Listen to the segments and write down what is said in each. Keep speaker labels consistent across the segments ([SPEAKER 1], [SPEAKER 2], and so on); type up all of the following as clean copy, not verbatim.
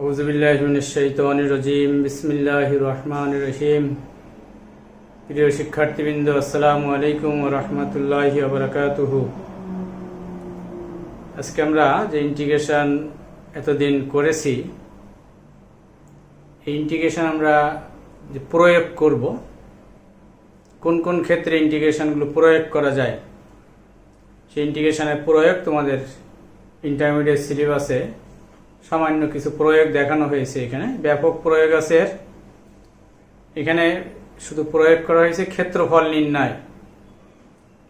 [SPEAKER 1] আউযুবিল্লাহি মিনাশ শাইতানির রাজিম। বিসমিল্লাহির রহমানির রহিম। প্রিয় শিক্ষার্থীবৃন্দ, আসসালামু আলাইকুম ওয়া রাহমাতুল্লাহি ওয়া বারাকাতুহু। আজকে আমরা যে ইন্টিগ্রেশন এতদিন করেছি, এই ইন্টিগ্রেশন আমরা যে প্রয়োগ করব, কোন কোন ক্ষেত্রে ইন্টিগ্রেশনগুলো প্রয়োগ করা যায়, সেই ইন্টিগ্রেশনের প্রয়োগ তোমাদের ইন্টারমিডিয়েট সিলেবাসে সামান্য কিছু প্রয়োগ দেখানো হয়েছে। এখানে ব্যাপক প্রয়োগ আছে। এখানে শুধু প্রয়োগ করা হয়েছে ক্ষেত্রফল নির্ণয়।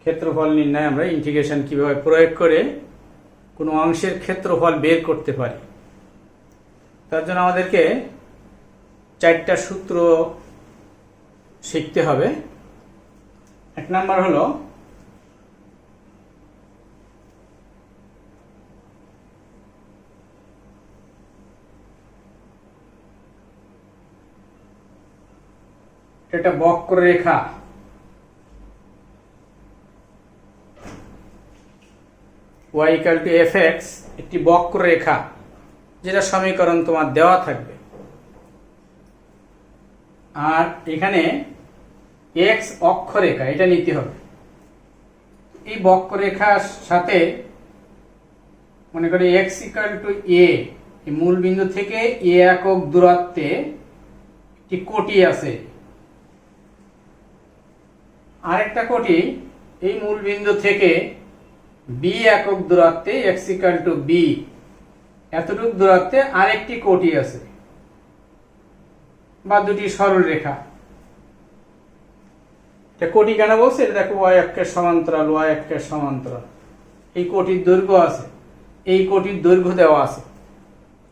[SPEAKER 1] ক্ষেত্রফল নির্ণয় আমরা ইন্টিগ্রেশন কিভাবে প্রয়োগ করে কোনো অংশের ক্ষেত্রফল বের করতে পারি, তার জন্য আমাদেরকে 4টা সূত্র শিখতে হবে। 1 নাম্বার হলো এটা বক্ররেখা। y = fx একটি বক্ররেখা, যেটা সমীকরণ তোমার দেওয়া থাকবে। আর এখানে x অক্ষরেখা, এটা নিতে হবে। এই বক্ররেখার সাথে মনে করি x = a, এই মূল বিন্দু থেকে a একক দূরত্বে একটি কোটি আছে। আরেকটা কোটি এই মূল বিন্দু থেকে b একক দূরত্বে x = b, এতটুকু দূরত্বে আরেকটি কোটি আছে, বা দুটি সরল রেখা। এটা কোটি কেন বলছে? এটা দেখো y অক্ষের সমান্তরাল, y অক্ষের সমান্তরাল। এই কোটির দৈর্ঘ্য আছে, এই কোটির দৈর্ঘ্য দেওয়া আছে,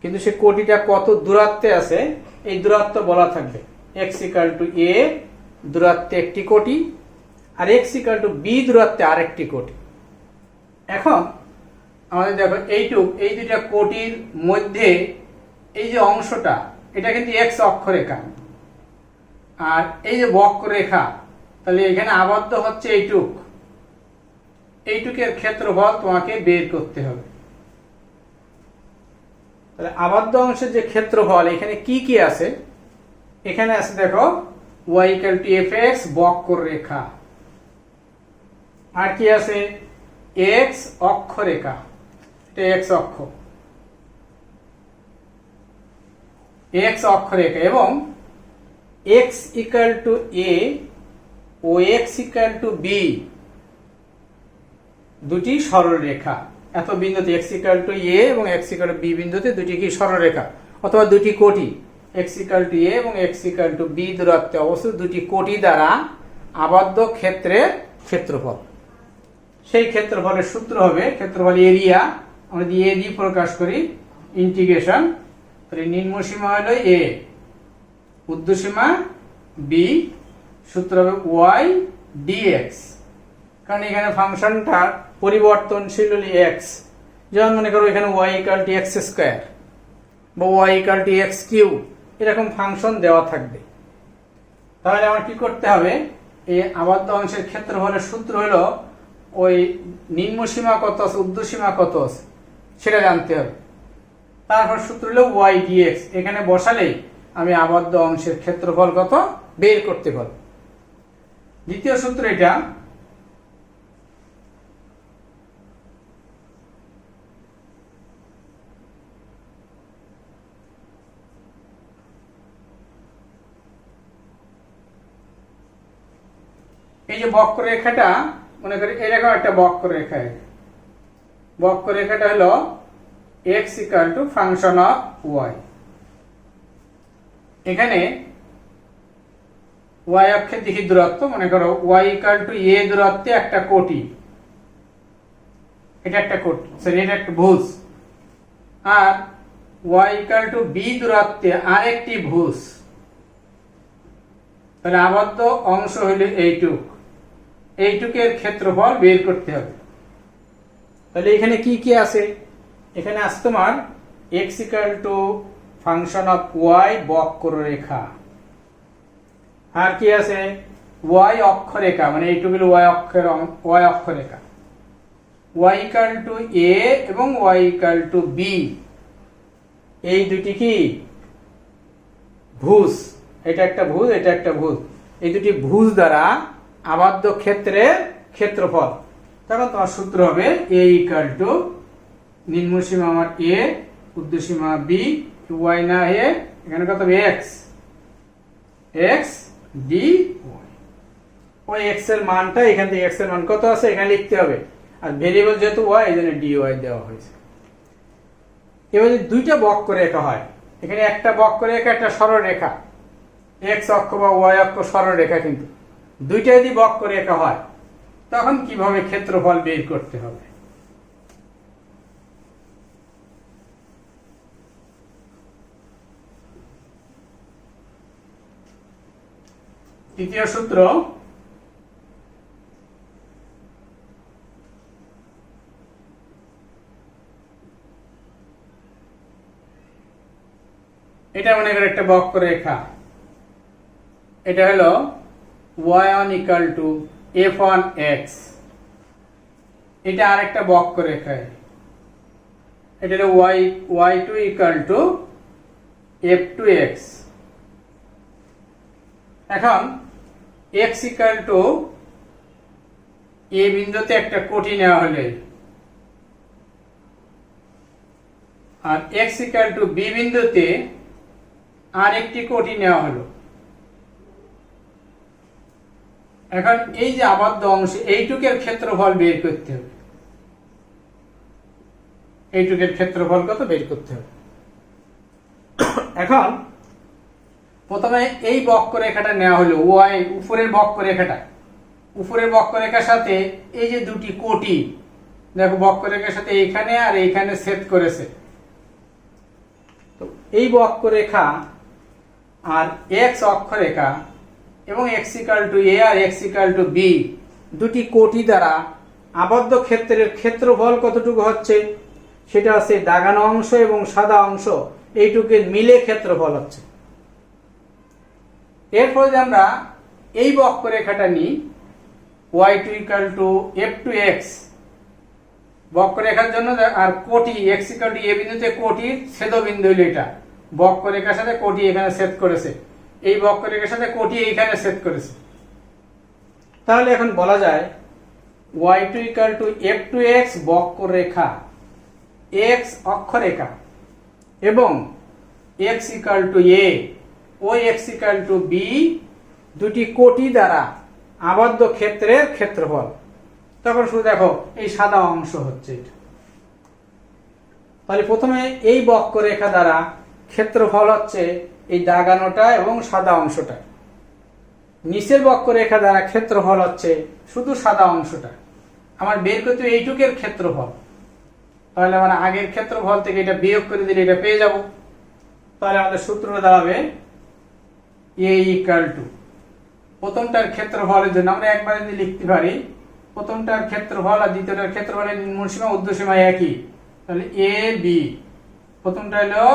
[SPEAKER 1] কিন্তু সে কোটিটা কত দূরত্বে আছে এই দূরত্ব বলা থাকবে। x = a দূরত্বে একটি কোটি, আর x = b দূরত্বে আরেকটি কোটি। এখন আমাদের দেখো এইটুক, এই দুইটা কোটির মধ্যে এই যে অংশটা, এটা কিন্তু x অক্ষরেখা, আর এই যে বক্ররেখা, তাহলে এখানে আবদ্ধ হচ্ছে এইটুক। এইটুকের ক্ষেত্রফল তোমাকে বের করতে হবে। তাহলে আবদ্ধ অংশের যে ক্ষেত্রফল, এখানে কি কি আছে? এখানে আছে দেখো y = fx বক্ররেখা, আর কি আছে? x অক্ষরেখা, এটা x অক্ষ, x অক্ষরেখা, এবং x = a ও x = b দুটি সরল রেখা। এত বিন্দুতে x = a এবং x = b বিন্দুতে দুটি কি সরল রেখা, অথবা দুটি কোটি x = a এবং x = b দূরত্বে অবস্থিত দুটি কোটি দ্বারা আবদ্ধ ক্ষেত্রের ক্ষেত্রফল। সেই ক্ষেত্রফলের সূত্র হবে ক্ষেত্রফল এরিয়া, আমরা দিয়ে দিয়ে প্রকাশ করি ইন্টিগ্রেশন। তাহলে নিম্ন সীমা হলো a, ঊর্ধ্বসীমা b, সূত্র হবে y dx। কারণ এখানে ফাংশনটা পরিবর্তনশীল হলো x। যেমন মনে করো এখানে y = x² বা y = x³ এরকম ফাংশন দেওয়া থাকবে। তাহলে আমার কি করতে হবে? এই আবদ্ধ অংশের ক্ষেত্রফলের সূত্র হলো ওই নিম্ন সীমা কত আছে, ঊর্ধ্বসীমা কত আছে, সেটা জানতে হবে। তারপর সূত্র হলো y dx। এখানে বসালেই আমি আবদ্ধ অংশের ক্ষেত্রফল কত বের করতে পারব। দ্বিতীয় সূত্র এটা, এই যে বক্ররেখাটা, মনে করি এরকম একটা বক্ররেখা। বক্ররেখাটা হলো x = ফাংশন অফ y। এখানে y অক্ষের দিকে দূরত্ব, মনে করো y = a দূরত্বে একটা কোটি, এটা একটা কোটি, সরি এটা একটা ভুজ, আর y = b দূরত্বে আরেকটি ভুজ। তাহলে আবদ্ধ অংশ হলো এইটুক, এইটুকের ক্ষেত্রফল বের করতে হবে। তাহলে এখানে কি কি আছে? এখানে আছে তোমার x = ফাংশন অফ y বক্ররেখা, আর কি আছে? y অক্ষরেখা, মানে এইটুকু হলো y অক্ষরেখা, y = a এবং y = b এই দুটি কি ভুজ, এটা একটা ভুজ, এটা একটা ভুজ, এই দুটি ভুজ দ্বারা আবদ্ধ ক্ষেত্রের ক্ষেত্রফল। তখন তোমার সূত্র হবে এ ইকুয়াল টু নিম্নসীমা আমার এ, ঊর্ধ্বসীমা বি, ওয়াই না এ, এখানে কত হবে এক্স, এক্স ডি ওয়াই। ওই এক্স এর মানটা এখান থেকে এক্স এর মান কত আছে এখানে লিখতে হবে, আর ভেরিয়েবল যেহেতু ওয়াই এই জন্য ডি ওয়াই দেওয়া হয়েছে। এবার যদি দুইটা বক্ররেখা হয়, এখানে একটা বক্ররেখা একটা সরলরেখা, এক্স অক্ষ বা ওয়াই অক্ষ সরলরেখা, কিন্তু দুইটা যদি বক্ররেখা হয় তখন কিভাবে ক্ষেত্রফল বের করতে হবে? তৃতীয় সূত্র, এটা মনে করে একটা বক্ররেখা, এটা হলো y1 equal to f1x, এটা আরেকটা বক্ররেখা, এটা হলো y2 equal to f2x। এখন x equal to a বিন্দুতে একটা কোটি নেওয়া হলে আর x equal to b বিন্দুতে আরেকটি কোটি নেওয়া হলো। এখন এই যে আবদ্ধ অংশ এইটুকের ক্ষেত্রফল বের করতে হবে, এইটুকের ক্ষেত্রফল কত বের করতে হবে। এখন প্রথমে এই বক্ররেখাটা নেওয়া হলো ওয়াই, উপরের বক্ররেখাটা, উপরের বক্ররেখার সাথে এই যে দুটি কোটি, দেখো বক্ররেখার সাথে এইখানে আর এইখানে ছেদ করেছে, তো এই বক্ররেখা আর এক্স অক্ষরেখা এবং এক্স ইকুয়াল টু এ আর এক্স ইকুয়াল টু বি দুটি কোটি দ্বারা আবদ্ধ ক্ষেত্রের ক্ষেত্রফল কতটুকু হচ্ছে সেটা হচ্ছে দাগানো অংশ এবং সাদা অংশ এইটুকের মিলে ক্ষেত্রফল হচ্ছে। এরপর যদি আমরা এই বক্ররেখাটা নিই y2 ইকুয়াল টু f2x, বক্ররেখার জন্য আর কোটি x ইকুয়াল টু a বিন্দুতে কোটির ছেদবিন্দু হলো এটা, বক্ররেখার সাথে কোটি এখানে ছেদ করেছে, এই বক্ররেখার সাথে কোটি এইখানে ছেদ করেছে। তাহলে এখন বলা যায় y2 ইকুয়াল টু f2x বক্ররেখা, x অক্ষরেখা এবং x ইকুয়াল টু a ও x ইকুয়াল টু b দুটি কোটি দ্বারা আবদ্ধ ক্ষেত্রের ক্ষেত্রফল। তখন শুধু দেখো এই সাদা অংশ হচ্ছে এটা। তাহলে প্রথমে এই বক্ররেখা দ্বারা ক্ষেত্রফল হচ্ছে এই দাগানোটা এবং সাদা অংশটা, নিচের বক্ররেখা দ্বারা ক্ষেত্রফল হচ্ছে শুধু সাদা অংশটা। আমার বের করতে এইটুকের ক্ষেত্রফল, তাহলে আমার আগের ক্ষেত্রফল থেকে এটা বিয়োগ করে দিলে এটা পেয়ে যাব। তাহলে আমাদের সূত্র দাঁড়াবে এ ইকুয়াল টু, প্রথমটার ক্ষেত্রফলের জন্য আমরা একবারে যদি লিখতে পারি প্রথমটার ক্ষেত্রফল আর দ্বিতীয়টার ক্ষেত্রফলের নিম্নসীমা ঊর্ধ্বসীমা একই, তাহলে এ বি, প্রথমটা হলো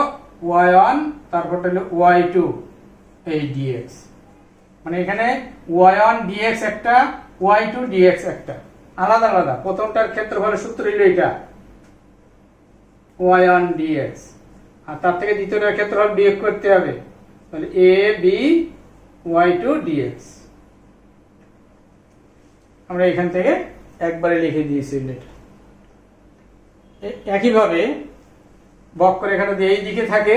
[SPEAKER 1] y1 তারপরটা হলো y2 এই dx, মানে এখানে y1 dx একটা y2 dx একটা আলাদা আলাদা। প্রথমটার ক্ষেত্রফলের সূত্র হলো এটা y1 dx, আর তার থেকে দ্বিতীয়টার ক্ষেত্রফল বিয়োগ করতে হবে, তাহলে a b y2 dx। আমরা এখান থেকে একবারে লিখে দিয়েছি এটা। একইভাবে বক্ররেখাটা যদি এই দিকে থাকে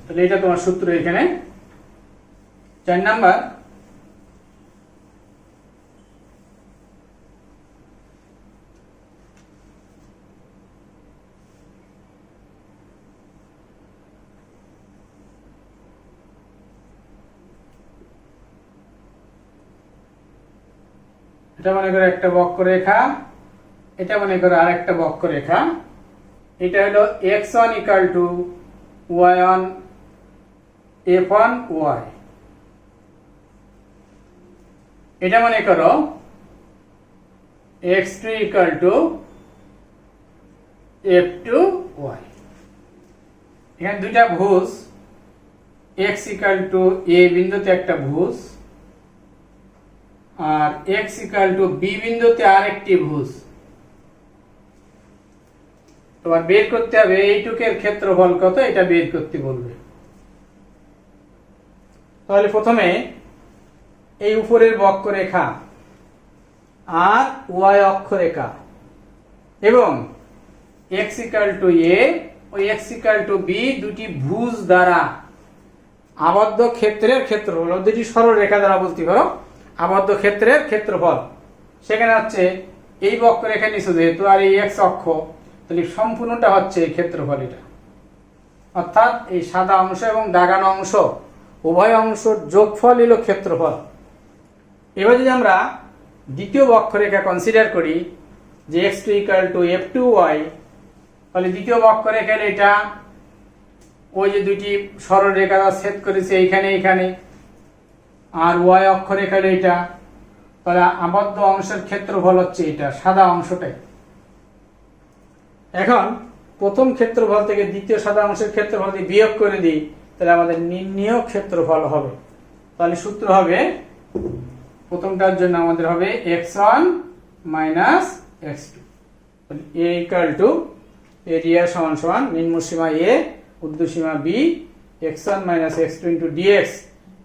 [SPEAKER 1] তাহলে এটা তোমার সূত্র এখানে 4 নাম্বার। এটা মনে করো একটা বক্ররেখা, এটা মনে করো আরেকটা বক্ররেখা, এটা হলো x1 equal to y1 f1 y, এটা মনে করো x2 equal to f2 y। এখানে দুইটা ভুজ, x equal to a বিন্দুতে একটা ভুজ আর x equal to b বিন্দুতে আরেকটি ভুজ। তো তোমার বের করতে হবে এইটুকের ক্ষেত্রফল কত, এটা বের করতে বলবে। তাহলে প্রথমে এই উপরের বক্ররেখা আর ওয়াই অক্ষরেখা এবং x = a ও x = b দুটি ভুজ দ্বারা আবদ্ধ ক্ষেত্রের ক্ষেত্রফল, দুটি সরলরেখা দ্বারা বলতে পারো আবদ্ধ ক্ষেত্রের ক্ষেত্রফল। সেখানে হচ্ছে এই বক্ররেখা নিচে যেহেতু আর এই x অক্ষ, তাহলে সম্পূর্ণটা হচ্ছে এই ক্ষেত্রফল এটা, অর্থাৎ এই সাদা অংশ এবং দাগানো অংশ উভয় অংশের যোগফল হলো ক্ষেত্রফল। এবার যদি আমরা দ্বিতীয় বক্ররেখা কনসিডার করি যে x2 = f2y, তাহলে দ্বিতীয় বক্ররেখা এটা ওই যে দুটি সরলরেখা ছেদ করেছে এইখানে এইখানে, আর y অক্ষরেখা এটা, তাহলে আবদ্ধ অংশের ক্ষেত্রফল হচ্ছে এটা সাদা অংশটাই। এখন প্রথম ক্ষেত্রফল থেকে দ্বিতীয় সাদা অংশের ক্ষেত্রফল দিয়ে বিয়োগ করে দিই, তাহলে আমাদের নির্ণীয় ক্ষেত্রফল হবে। তাহলে সূত্র হবে প্রথমটার জন্য আমাদের হবে x1 - x2, a = এরিয়া সমান নিম্ন সীমা a ঊর্ধ্ব সীমা b, x1 - x2 * dx,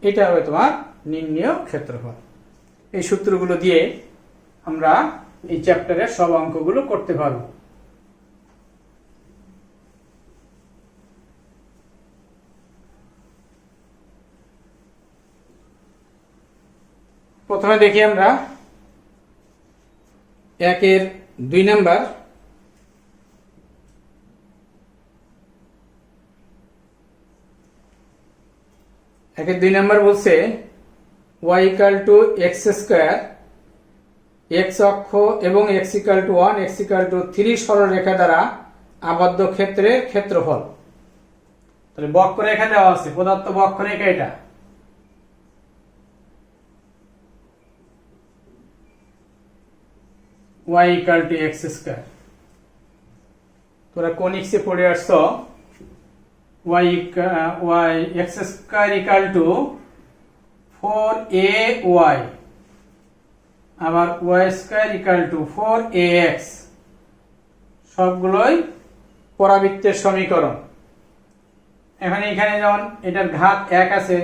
[SPEAKER 1] এটা হবে তোমার নির্ণীয় ক্ষেত্রফল। এই সূত্রগুলো দিয়ে আমরা এই চ্যাপ্টারের সব অঙ্কগুলো করতে পারবো। প্রথমে দেখি আমরা 1-এর 2 নাম্বার। একের 2 নাম্বার বলছে y = x², x অক্ষ এবং x = 1, x = 3 সরলরেখা দ্বারা আবদ্ধ ক্ষেত্রের ক্ষেত্রফল। তাহলে বক্ররেখা দেওয়া আছে, প্রদত্ত বক্ররেখা এটা, y = x²। তোরা কোনিক্সে পড়ে আসছো x² = 4ay, আবার y² = 4ax, সবগুলোই পরাবৃত্তের সমীকরণ। এখন এখানে যেমন এটার ঘাত 1 আছে,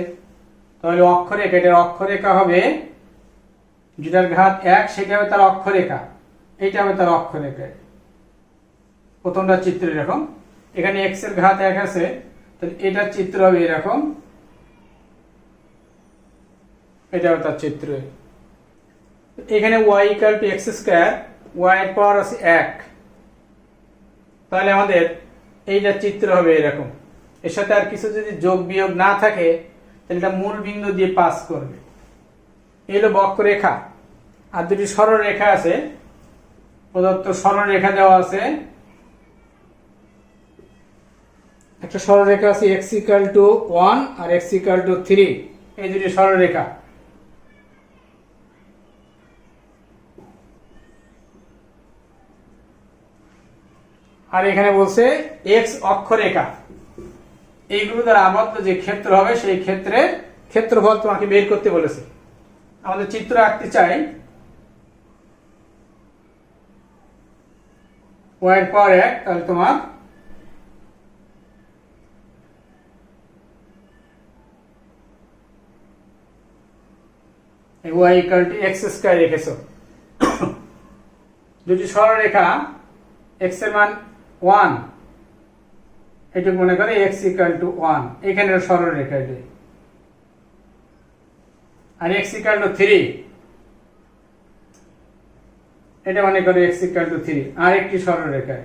[SPEAKER 1] তাহলে অক্ষরেখা, এটার অক্ষরেখা হবে যেটার ঘাত 1 সেটা হবে তার অক্ষরেখা, এইটা হবে তার অক্ষরেখা। প্রথমটা চিত্র এরকম, এখানে x এর ঘাত 1 আছে, তাহলে এটার চিত্র হবে এরকম, এটা হবে তার চিত্র। এখানে y = x², y এর পাওয়ার আছে 1, তাহলে আমাদের এইটার চিত্র হবে এরকম। এর সাথে আর কিছু যদি যোগ বিয়োগ না থাকে তাহলে এটা মূল বিন্দু দিয়ে পাস করবে। এই হলো বক্ররেখা। আর দুটি সরলরেখা আছে, প্রদত্ত সরলরেখা দেওয়া আছে। একটা সরলরেখা আছে x = 1 আর x = 3, এই দুটি সরলরেখা। আর এখানে বলছে x অক্ষরেখা, এইগুলো দ্বারা আবদ্ধ যে ক্ষেত্র হবে সেই ক্ষেত্রের ক্ষেত্রফল তোমাকে বের করতে বলেছে। আমাদের চিত্র আঁকতে চাই, y এর পাওয়ার 1, তাহলে তোমার y = x² রেখেছো। দুটি সরলরেখা, x এর মান 1, এটুকু মনে করে x = 1, এখানে সরলরেখা এটা, আর x = 3, এটা মনে করে x = 3, আর একটি সরলরেখা।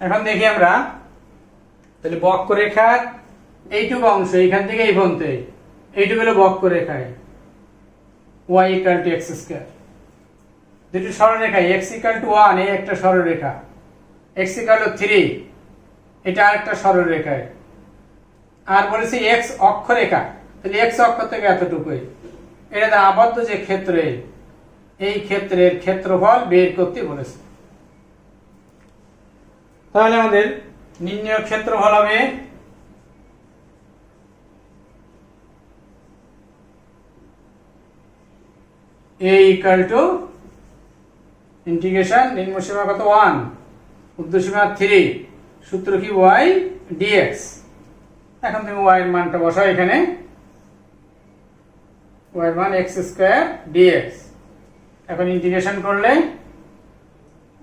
[SPEAKER 1] এখন দেখি আমরা, তাহলে বক্ররেখার এইটুকু অংশ এইখান থেকে এই পর্যন্ত, এইটুকু হলো বক্ররেখায় y = x²। দুটি সরলরেখা x = 1, এই একটা সরলরেখা, x = 3, এটা আরেকটা সরলরেখায়, আর বলেছি x অক্ষরেখা, তাহলে x অক্ষ থেকে এতটুকুই, এটা আবদ্ধ যে ক্ষেত্রে, এই ক্ষেত্রের ক্ষেত্রফল বের করতে বলেছে। তাহলে আমাদের নির্ণয় ক্ষেত্রফল হবে a ইকুয়াল টু ইন্টিগ্রেশন নিম্ন সীমা কত 1 ঊর্ধ্বসীমা 3 সূত্র কি y dx। এখন তুমি y এর মানটা বসাও এখানে, y এর মান x স্কয়ার dx। এখন ইন্টিগ্রেশন করলে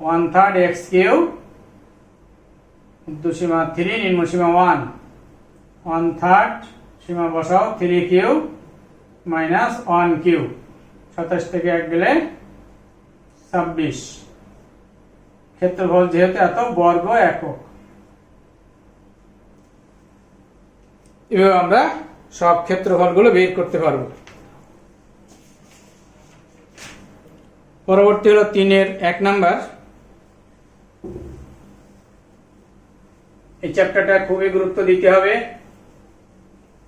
[SPEAKER 1] 1/3 x কিউব ঊর্ধ্বসীমা 3 নিম্ন সীমা 1 1/3 সীমা বসাও 3 কিউব মাইনাস 1 কিউব 27 থেকে 1 গেলে 26। ক্ষেত্রফল যেহেতু এত বর্গ একক। এভাবে আমরা সব ক্ষেত্রফলগুলো বের করতে পারবো। পরবর্তী হলো 3-এর 1 নাম্বার। এই চ্যাপ্টারটা খুবই গুরুত্ব দিতে হবে,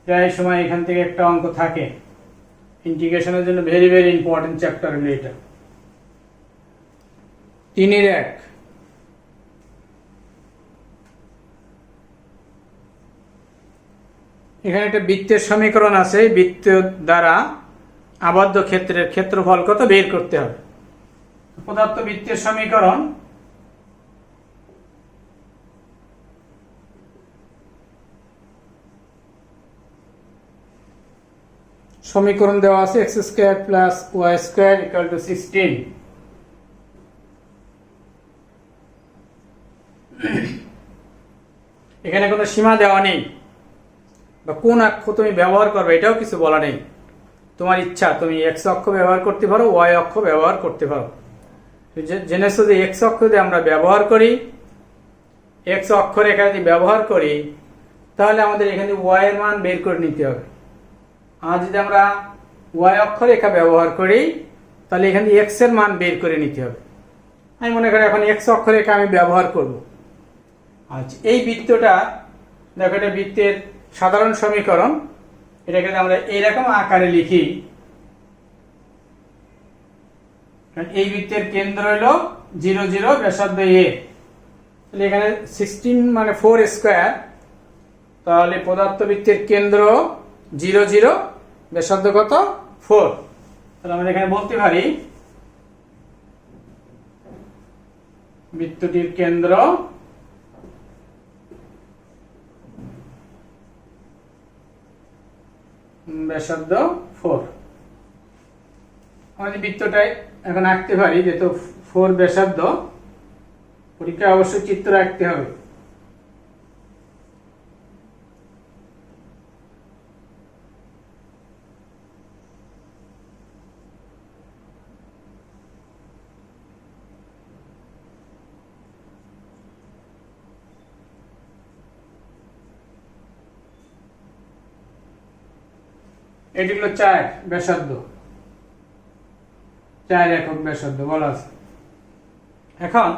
[SPEAKER 1] প্রায় সময় এখান থেকে একটা অঙ্ক থাকে। ইন্টিগ্রেশনের জন্য ভেরি ভেরি ইম্পর্টেন্ট চ্যাপ্টার হলো এটা। 3-এর 1 এখানে একটা বৃত্তের সমীকরণ আছে। বৃত্ত দ্বারা আবদ্ধ ক্ষেত্রের ক্ষেত্রফল কত বের করতে হবে। পদার্থ বৃত্তের সমীকরণ সমীকরণ দেওয়া আছে x square plus y square equal two 16। এখানে কোনো সীমা দেওয়া নেই বা কোন অক্ষ তুমি ব্যবহার করবে এটাও কিছু বলা নেই। তোমার ইচ্ছা, তুমি x অক্ষ ব্যবহার করতে পারো, y অক্ষ ব্যবহার করতে পারো। জেনেছো যে x অক্ষ যদি আমরা ব্যবহার করি, x অক্ষরেখা যদি ব্যবহার করি, তাহলে আমাদের এখানে y এর মান বের করে নিতে হবে। আর যদি আমরা y অক্ষরেখা ব্যবহার করি, তাহলে এখানে x এর মান বের করে নিতে হবে। আমি মনে করি এখন x অক্ষরেখা আমি ব্যবহার করব। আচ্ছা, এই বৃত্তটা দেখো, এটা বৃত্তের সাধারণ সমীকরণ। এটাকে আমরা এইরকম আকারে লিখি। এই বৃত্তের কেন্দ্র হলো 0 0 ব্যাসার্ধ a। তাহলে এখানে 16 মানে 4 স্কয়ার। তাহলে পদার্থ বৃত্তের কেন্দ্র 0 0 ব্যাসার্ধ কত 4। তাহলে আমরা এখানে বলতে পারি বৃত্তটির কেন্দ্র ব্যাসার্ধ 4। আমাদের বৃত্তটাই এখন আঁকতে পারি, যেহেতু 4 ব্যাসার্ধ, পরীক্ষায় অবশ্যই চিত্র আঁকতে হবে। এটি হলো 4 ব্যাসার্ধ, 4 একক ব্যাসার্ধ বলা আছে। এখন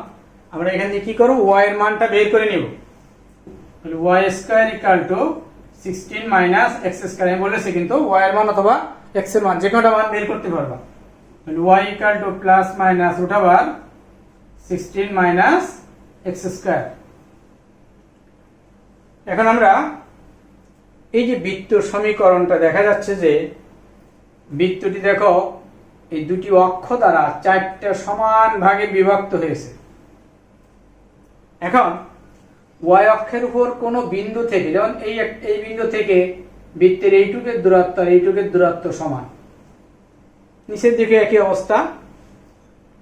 [SPEAKER 1] আমরা এখান থেকে কি করব, y এর মানটা বের করে নিব। তাহলে y square equal two 16 minus x square. আমি বলেছি কিন্তু y এর মান অথবা x এর মান যে কোনটা মান বের করতে পারবা। তাহলে y equal to plus minus উঠাবার 16 মাইনাস x স্কয়ার। এখন আমরা এই যে বৃত্ত সমীকরণটা দেখা যাচ্ছে যে বৃত্তটি দেখো এই দুটি অক্ষ দ্বারা 4টা সমান ভাগে বিভক্ত হয়েছে। এখন y অক্ষের উপর কোনো বিন্দু থেকে, যেমন এই বিন্দু থেকে বৃত্তের এইটুকের দূরত্ব আর এইটুকের দূরত্ব সমান, নিচের দিকে একই অবস্থা।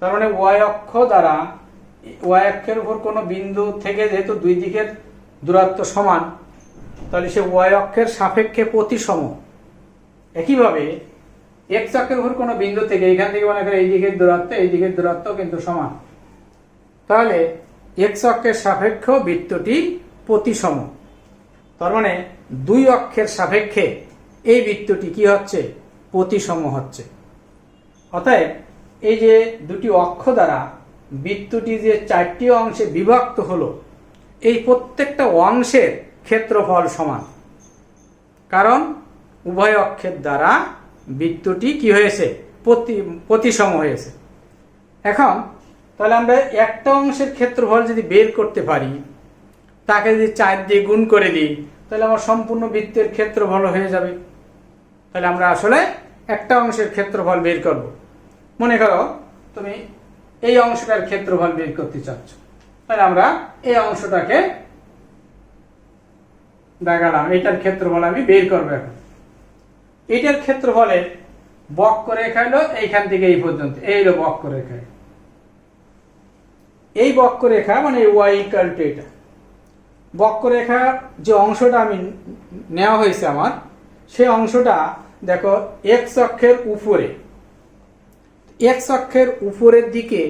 [SPEAKER 1] তার মানে y অক্ষ দ্বারা y অক্ষের উপর কোনো বিন্দু থেকে যেহেতু দুই দিকের দূরত্ব সমান, তাহলে সে y অক্ষের সাপেক্ষে প্রতিসম। একইভাবে x অক্ষের উপর কোনো বিন্দু থেকে, এখান থেকে মনে করে এই দিকের দূরত্ব কিন্তু সমান, তাহলে x অক্ষের সাপেক্ষে বৃত্তটি প্রতিসম। তার মানে দুই অক্ষের সাপেক্ষে এই বৃত্তটি কি হচ্ছে, প্রতিসম হচ্ছে। অতএব এই যে দুটি অক্ষ দ্বারা বৃত্তটি যে 4টি অংশে বিভক্ত হলো, এই প্রত্যেকটা অংশের ক্ষেত্রফল সমান, কারণ উভয় অক্ষের দ্বারা বৃত্তটি কি হয়েছে, প্রতিসম হয়েছে। এখন তাহলে আমরা একটা অংশের ক্ষেত্রফল যদি বের করতে পারি, তাকে যদি 4 দিয়ে গুণ করে দিই, তাহলে আমার সম্পূর্ণ বৃত্তের ক্ষেত্রফল হয়ে যাবে। তাহলে আমরা আসলে একটা অংশের ক্ষেত্রফল বের করব। মনে করো তুমি এই অংশটার ক্ষেত্রফল বের করতে চাচ্ছ, তাহলে আমরা এই অংশটাকে দেখালাম, এটার ক্ষেত্রফল আমি বের করবো। এখন এটার ক্ষেত্রফলে বক্ররেখা হলো এইখান থেকে এই পর্যন্ত, এই হলো বক্ররেখা। এই বক্ররেখা মানে y ইকুয়াল টু এটা বক্ররেখা, যে অংশটা আমি নেওয়া হয়েছে আমার, সেই অংশটা দেখো x অক্ষের উপরে, x অক্ষের উপরের দিকে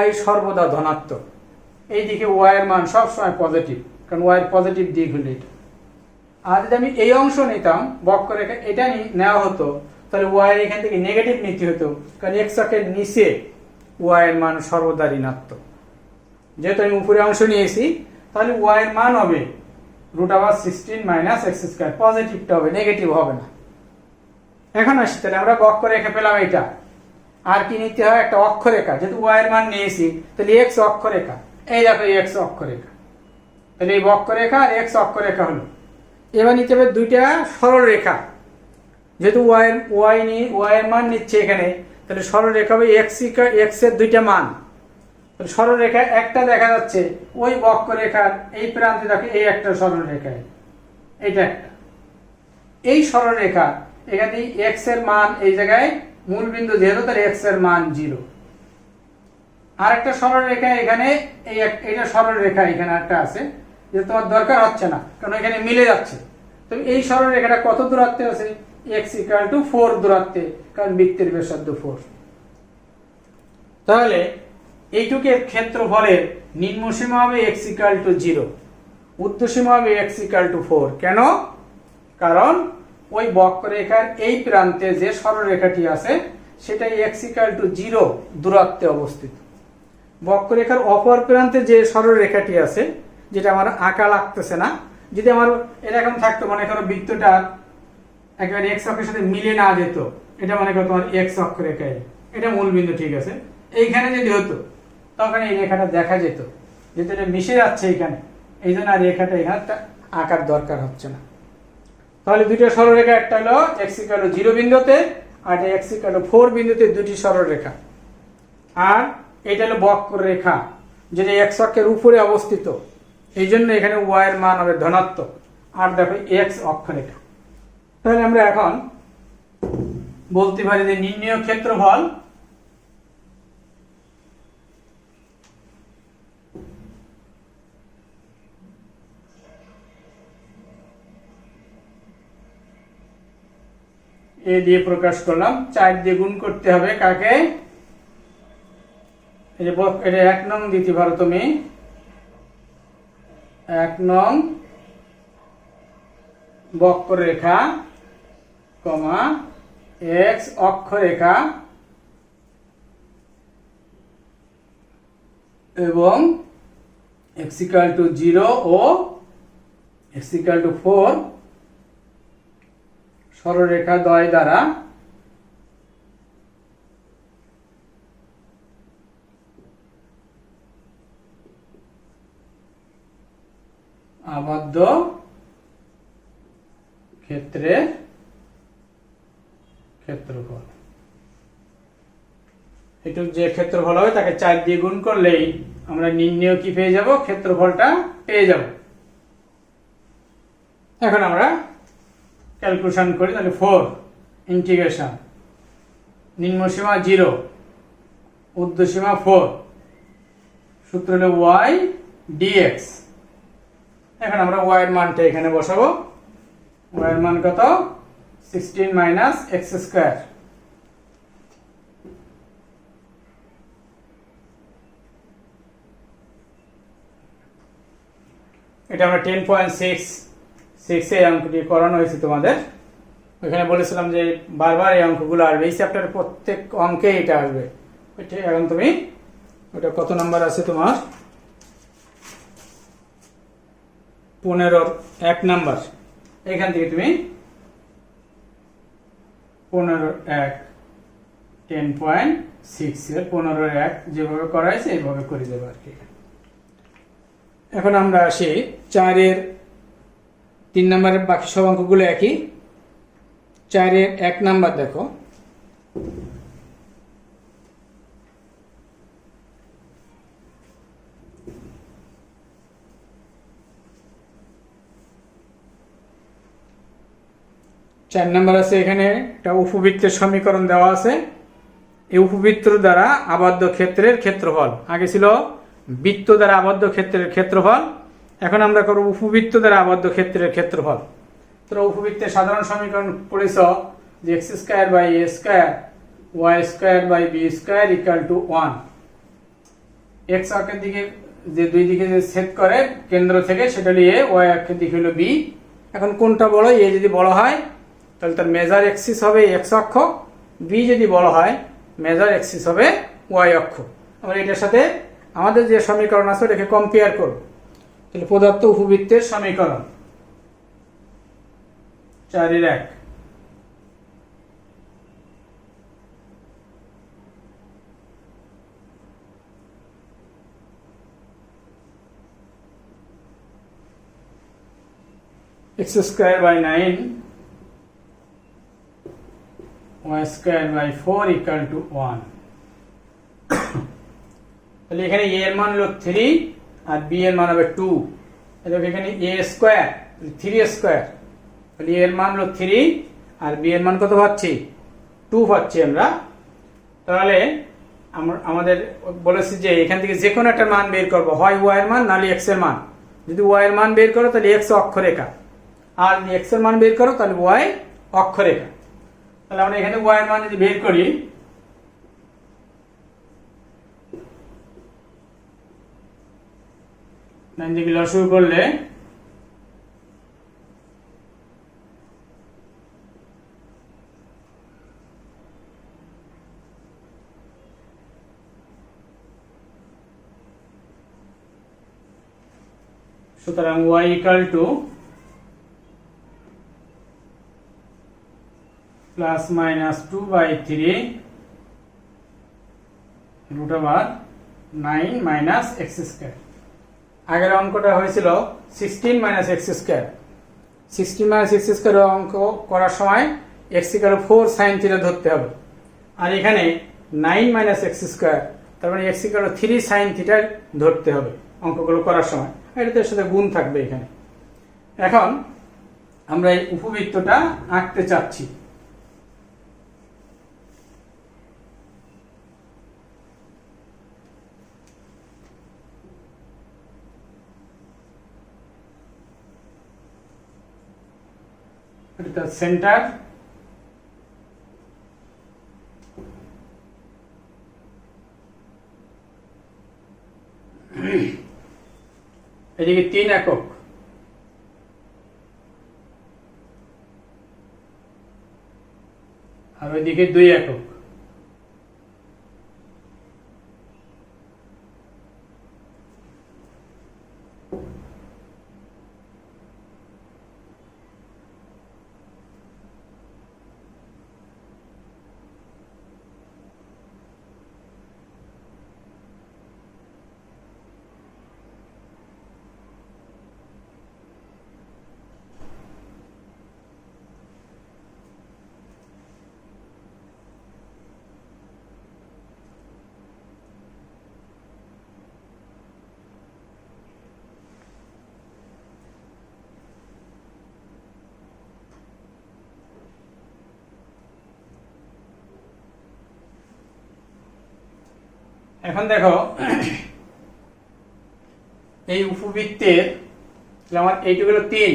[SPEAKER 1] y সর্বদা ধনাত্মক, এই দিকে y এর মান সবসময় পজিটিভ, কারণ y এর পজিটিভ দিক হলো এটা। আর যদি আমি এই অংশ নিতাম বক্ররেখা, এটা নেওয়া হতো, তাহলে y এর এখান থেকে নেগেটিভ নিতে হতো, কারণ x অক্ষের নিচে y এর মান সর্বদা ঋণাত্মক। যেহেতু আমি উপরে অংশ নিয়েছি, তাহলে y এর মান হবে √16 - x², পজিটিভটা হবে, নেগেটিভ হবে না। এখন আসি, তাহলে আমরা বক্ররেখা পেলাম এটা। আর কি নিতে হয়? একটা অক্ষরেখা। যেহেতু y এর মান নিয়েছি, তাহলে x অক্ষরেখা, এই দেখো x অক্ষরেখা। তাহলে এই বক্ররেখা আর x অক্ষরেখা হলো। এবার নিতে হবে দুইটা সরল রেখা। যেহেতু y এর মান নিচ্ছে এখানে, তাহলে সরল রেখা হবে x এর দুইটা মান। তাহলে সরল রেখা একটা দেখা যাচ্ছে ওই বক্ররেখার এই প্রান্তে, দেখো এই একটা সরল রেখা, এইটা একটা। এই সরল রেখা এখানে x এর মান এই জায়গায় মূল বিন্দু যেহেতু, তাহলে x এর মান 0। আর একটা সরল রেখা এখানে, এইটা সরল রেখা এখানে একটা আছে, যে তোমার দরকার হচ্ছে না, কারণ এখানে মিলে যাচ্ছে। তো এই সরল রেখাটা কত দূরত্বে আছে? x = 4 দূরত্বে, কারণ বৃত্তের ব্যাসার্ধ 4। তাহলে এইটুকের ক্ষেত্রফলের নিম্নসীমা হবে x = 0, ঊর্ধ্বসীমা হবে x = 4। কেন? কারণ ওই বক্ররেখার এই প্রান্তে যে সরলরেখাটি আছে, সেটাই x = 0 দূরত্বে অবস্থিত। বক্ররেখার অপর প্রান্তে যে সরলরেখাটি আছে, যেটা আমার আঁকা লাগতেছে না, যদি আমার এরকম থাকতো, মনে করো বৃত্তটা একেবারে x অক্ষের সাথে মিলে না যেত, এটা মনে করো তোমার x অক্ষরেখায়, এটা মূল বিন্দু, ঠিক আছে। এইখানে যদি হতো, তখন এই রেখাটা দেখা যেত, যেহেতু এটা মিশে যাচ্ছে এখানে, এই জন্য আর রেখাটা এখানে আঁকার দরকার হচ্ছে না। তাহলে দুইটা সরলরেখা, একটা হলো x = 0 বিন্দুতে, আর x = 4 বিন্দুতে দুটি সরলরেখা। আর এটা হলো বক্ররেখা, যেটা x অক্ষের উপরে অবস্থিত, এই জন্য এখানে y এর মান হবে ধনাত্মক। আর দেখো x অক্ষরেখা। তাহলে আমরা এখন বলতে পারি যে নির্ণেয় ক্ষেত্রফল এ দিয়ে প্রকাশ করলাম, 4 দিয়ে গুণ করতে হবে কাকে? এই যে এটা 1 নং দিতে পারো তুমি, 1 নং বক্ররেখা, x অক্ষরেখা এবং x = 0 ও x = 4 সরলরেখা দ্বয় দ্বারা আবদ্ধ ক্ষেত্রের ক্ষেত্রফল। একটু যে ক্ষেত্রফল হবে তাকে 4 দিয়ে গুণ করলেই আমরা নির্ণেয় কি পেয়ে যাব? ক্ষেত্রফলটা পেয়ে যাব। এখন আমরা ক্যালকুলেশন করি, তাহলে 4 ইন্টিগ্রেশন নিম্নসীমা 0, ঊর্ধ্বসীমা 4, সূত্র হলো y dx। এখন আমরা y এর মানটা এখানে বসাবো। y এর মান কত? 16 - x²। এটা আমরা 10.66 এই অঙ্কটি করানো হয়েছে তোমাদের। ওখানে বলেছিলাম যে বারবার এই অঙ্কগুলো আসবে, এই চ্যাপ্টারের প্রত্যেক অঙ্কে এটা আসবে। এখন তুমি ওটা কত নাম্বার আছে তোমার? 15 1 নাম্বার। এখান থেকে তুমি 15 1 10.66 6 এর 15 যেভাবে করা হয়েছে এইভাবে করে দেবো আর কি। এখন আমরা আসি 4 এর 3 নম্বরের বাকি সব অঙ্কগুলো একই। 4 এর 1 নাম্বার দেখো, চার নাম্বার আছে, এখানে একটা উপবৃত্তের সমীকরণ দেওয়া আছে। এই উপবৃত্ত দ্বারা আবদ্ধ ক্ষেত্রের ক্ষেত্রফল, আগে ছিল বৃত্ত দ্বারা আবদ্ধ ক্ষেত্রের ক্ষেত্রফল, এখন আমরা করব উপবৃত্ত দ্বারা আবদ্ধ ক্ষেত্রের ক্ষেত্রফল। তোমরা উপবৃত্তের সাধারণ সমীকরণ পড়েছ যে x square by a square y square by b square equal to 1। x অক্ষের দিকে যে দুই দিকে যে ছেদ করে কেন্দ্র থেকে সেটা নিয়ে y অক্ষের দিকে হলো b। এখন কোনটা বড়? a যদি বড় হয় তাহলে তার মেজার এক্সিস হবে x অক্ষ, b যদি বড় হয় মেজার এক্সিস হবে y অক্ষ। আমরা এটার সাথে আমাদের যে সমীকরণ আছে এটাকে কম্পেয়ার করব। তাহলে প্রদত্ত উপবৃত্তের সমীকরণ 4 এর 1, x square by 9 y square by 4 equal to 1। তাহলে এখানে a এর মান হলো 3 আর b এর মান হবে 2। তাহলে এখানে a স্কয়ার 3 স্কয়ার, তাহলে a এর মান হলো 3 আর b এর মান কত পাচ্ছি? 2 পাচ্ছি আমরা। তাহলে আমাদের বলেছি যে এখান থেকে যে কোনো একটা মান বের করব, হয় y এর মান নাহলে x এর মান। যদি y এর মান বের করো তাহলে x অক্ষরেখা, আর যদি x এর মান বের করো তাহলে y অক্ষরেখা। তাহলে আমরা এখানে y এর মান যদি বের করি, দিকে লসগু করলে সুতরাং y equal to plus minus 2/3 root over 9 minus x square. আগের অঙ্কটা হয়েছিল 16 minus x square. 16 minus x square অঙ্ক করার সময় x ইকুয়াল 4 sin থিটা ধরতে হবে, আর এখানে 9 মাইনাস x স্কয়ার, তার মানে x ইকুয়াল 3 sin থিটা ধরতে হবে অঙ্কগুলো করার সময়। এটাতে সাথে গুণ থাকবে এখানে। এখন আমরা এই উপবৃত্তটা আঁকতে চাচ্ছি। এটা সেন্টার, এদিকে 3 একক, আর ওইদিকে 2 একক। এখন দেখো এই উপবৃত্তের আমার এইটুকু হলো 3,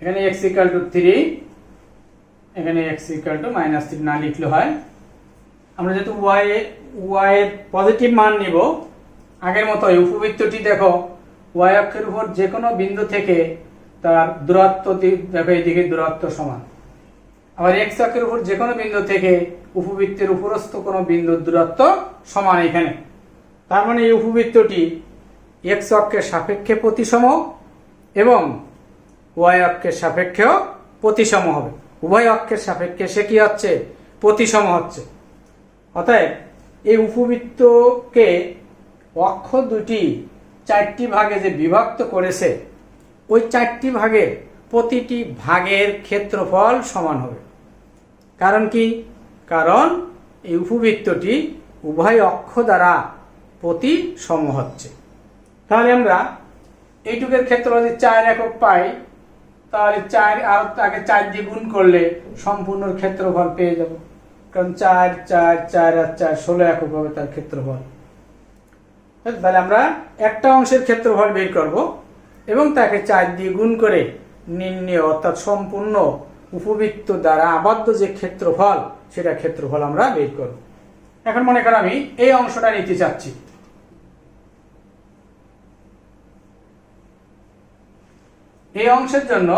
[SPEAKER 1] এখানে x ইকুয়াল টু 3, এখানে x ইকুয়াল টু -3 না লিখলে হয়। আমরা যেহেতু y এর পজিটিভ মান নিব, আগের মতো এই উপবৃত্তটি দেখো y অক্ষের উপর যে কোনো বিন্দু থেকে তার দূরত্ব দেখো এইদিকে দূরত্ব সমান, আবার x অক্ষের উপর যে কোনো বিন্দু থেকে উপবৃত্তের উপরস্থ কোনো বিন্দুর দূরত্ব সমান এখানে। তার মানে এই উপবৃত্তটি x অক্ষের সাপেক্ষে প্রতিসম এবং y অক্ষের অতএব এই উপবৃত্তকে অক্ষ দুটি 4টি ভাগে যে বিভক্ত করেছে, ওই 4টি ভাগের প্রতিটি ভাগের ক্ষেত্রফল সমান হবে। কারণ কি? কারণ এই উপবৃত্তটি উভয় অক্ষ দ্বারা প্রতিসম হচ্ছে। তাহলে আমরা এইটুকের ক্ষেত্রে যদি 4 একক পাই, তাহলে 4 আর তাকে 4 দিয়ে গুণ করলে সম্পূর্ণ ক্ষেত্রফল পেয়ে যাব। কারণ 4 4 4 আর 4 16 একক হবে তার ক্ষেত্রফল। তাহলে আমরা একটা অংশের ক্ষেত্রফল বের করব এবং তাকে 4 দিয়ে গুণ করে নির্ণেয় অর্থাৎ সম্পূর্ণ উপবৃত্ত দ্বারা আবদ্ধ যে ক্ষেত্রফল, সেটা ক্ষেত্রফল আমরা বের করব। এখন মনে করো আমি এই অংশটা নিতে চাচ্ছি। এই অংশের জন্য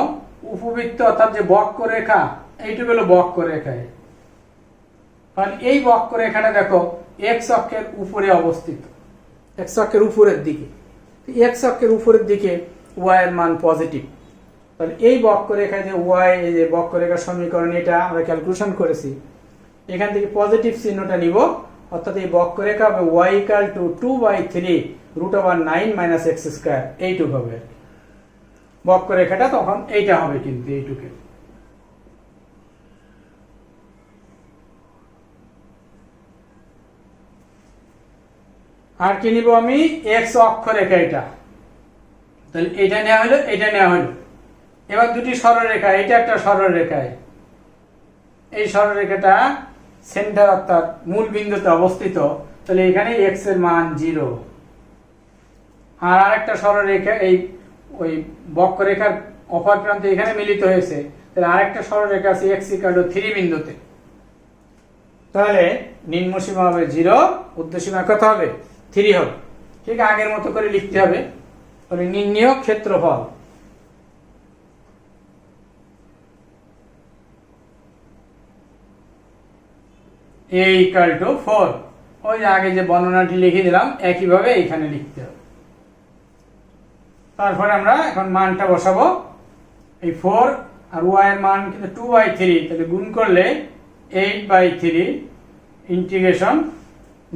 [SPEAKER 1] উপবৃত্ত অর্থাৎ যে বক্ররেখা, এইটুকু হলো বক্ররেখা। কারণ এই বক্ররেখাটা দেখো এক্স অক্ষের উপরে অবস্থিত, এক্স অক্ষের উপরের দিকে। এক্স অক্ষের উপরের দিকে ওয়াই এর মান পজিটিভ। তাহলে এই বক্ররেখায় যে ওয়াই, এই যে বক্ররেখার সমীকরণ, এটা আমরা ক্যালকুলেশন করেছি। এখান থেকে পজিটিভ চিহ্নটা নিব, অর্থাৎ এই বক্ররেখা হবে ওয়াই ইকুয়াল টু 2/3 √9 - x²। এইটুকু হবে বক্ররেখাটা, তখন এইটা হবে কিন্তু এইটুকু। আর কি নিব আমি? এক্স অক্ষরেখা এটা। তাহলে এটা নেওয়া হলো, এটা নেওয়া হলো। এবার দুটি সরলরেখা, এটা একটা সরলরেখায়, এই সরলরেখাটা সেন্টার অর্থাৎ মূল বিন্দুতে অবস্থিত। তাহলে এখানে এক্স এর মান 0। আর আরেকটা সরলরেখা এই ওই বক্ররেখার অপর প্রান্তে এখানে মিলিত হয়েছে। তাহলে আরেকটা সরলরেখা আছে এক্স ইকুয়াল টু 3 বিন্দুতে। তাহলে নিম্ন সীমা হবে 0, ঊর্ধ্বসীমা কত হবে? 3 হবে। ঠিক আগের মতো করে লিখতে হবে। তাহলে নির্ণেয় ক্ষেত্রফল a ইকুয়াল টু 4। ওই আগে যে বর্ণনাটি লিখে দিলাম একইভাবে এখানে লিখতে হবে। তারপরে আমরা এখন মানটা বসাবো। এই 4 আর y এর মান কিন্তু 2/3, তাহলে গুণ করলে 8/3 ইন্টিগ্রেশন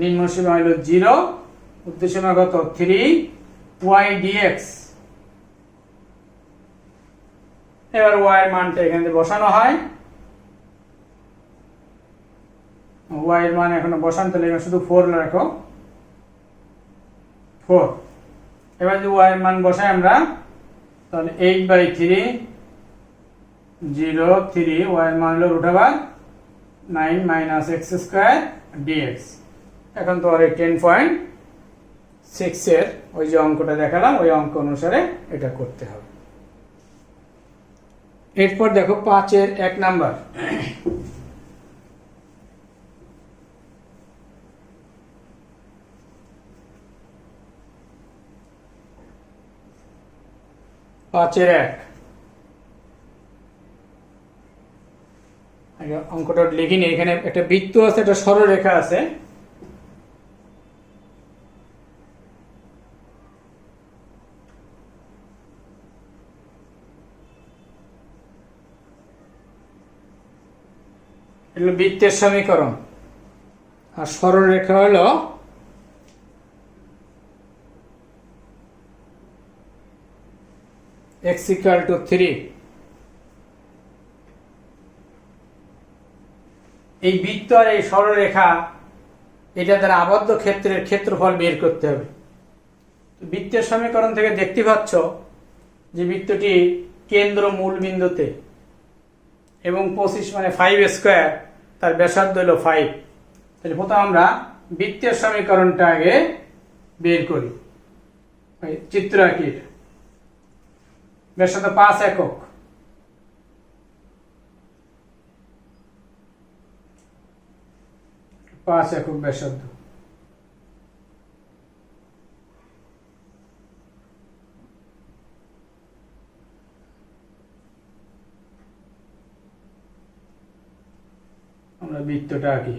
[SPEAKER 1] নিম্ন সীমা হলো 0, ঊর্ধ্বসীমা কত? 3 y dx। এবার y এর মানটা এখানে বসানো হয়। y এর মান এখনো বসান, তাহলে এখানে শুধু 4 রাখো, 4। এবার যদি y এর মান বসাই আমরা, তাহলে 8/3 0 3 y এর মান হলো √9 - x² dx। এখন তো আর 10.6 এর ওই যে অঙ্কটা দেখালাম, ওই অঙ্ক অনুসারে এটা করতে হবে। এরপর দেখো 5 এর 1 নাম্বার। পাঁচের 1 অঙ্কটা লিখিনি। এখানে একটা বৃত্ত আছে, একটা সরলরেখা আছে। এগুলো বৃত্তের সমীকরণ। আর সরলরেখা হলো x equal to 3। এই বৃত্ত আর এই সরলরেখা, এটা দ্বারা আবদ্ধ ক্ষেত্রের ক্ষেত্রফল বের করতে হবে। বৃত্তের সমীকরণ থেকে দেখতে পাচ্ছ যে বৃত্তটি কেন্দ্র মূল বিন্দুতে এবং 25 মানে 5², তার ব্যাসার্ধ হলো 5। তাহলে প্রথমে আমরা বৃত্তের সমীকরণটা আগে বের করি। চিত্র আঁকি। ব্যাসার্ধ 5 একক। ব্যাসার্ধ। আমরা বৃত্তটা আঁকি।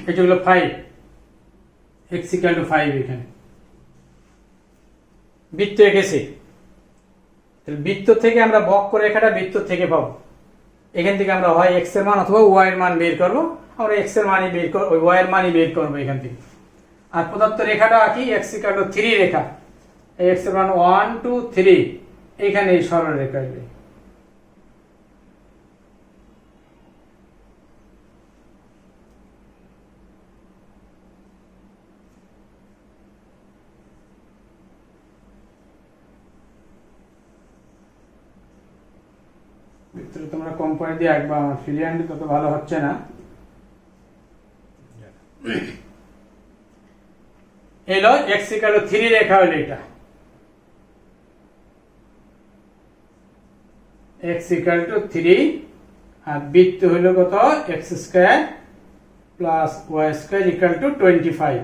[SPEAKER 1] এটা হলো 5, x ইকুয়াল টু 5। এখানে বৃত্ত এঁকেছি, বৃত্ত থেকে আমরা বক্ররেখাটা বৃত্ত থেকে পাবো। এখান থেকে আমরা হয় x এর মান অথবা y এর মান বের করবো। আমরা x এর মানই বের করব, ওই y এর মানই বের করবো এখান থেকে। আর প্রদত্ত রেখাটা কি, x ইকুয়াল টু 3 রেখা, এই x এর মান 1 2 3, এখানে এই সরল রেখা আসবে। ভিতরে তোমরা কম করে দিয়ে আঁকবা, আমার ফিলিয়ানটি তত ভালো হচ্ছে না। এলো x ইকুয়াল টু 3 রেখা হলো এটা, x ইকুয়াল টু 3, আর বৃত্ত হলো কত, x square plus y square equal to 25।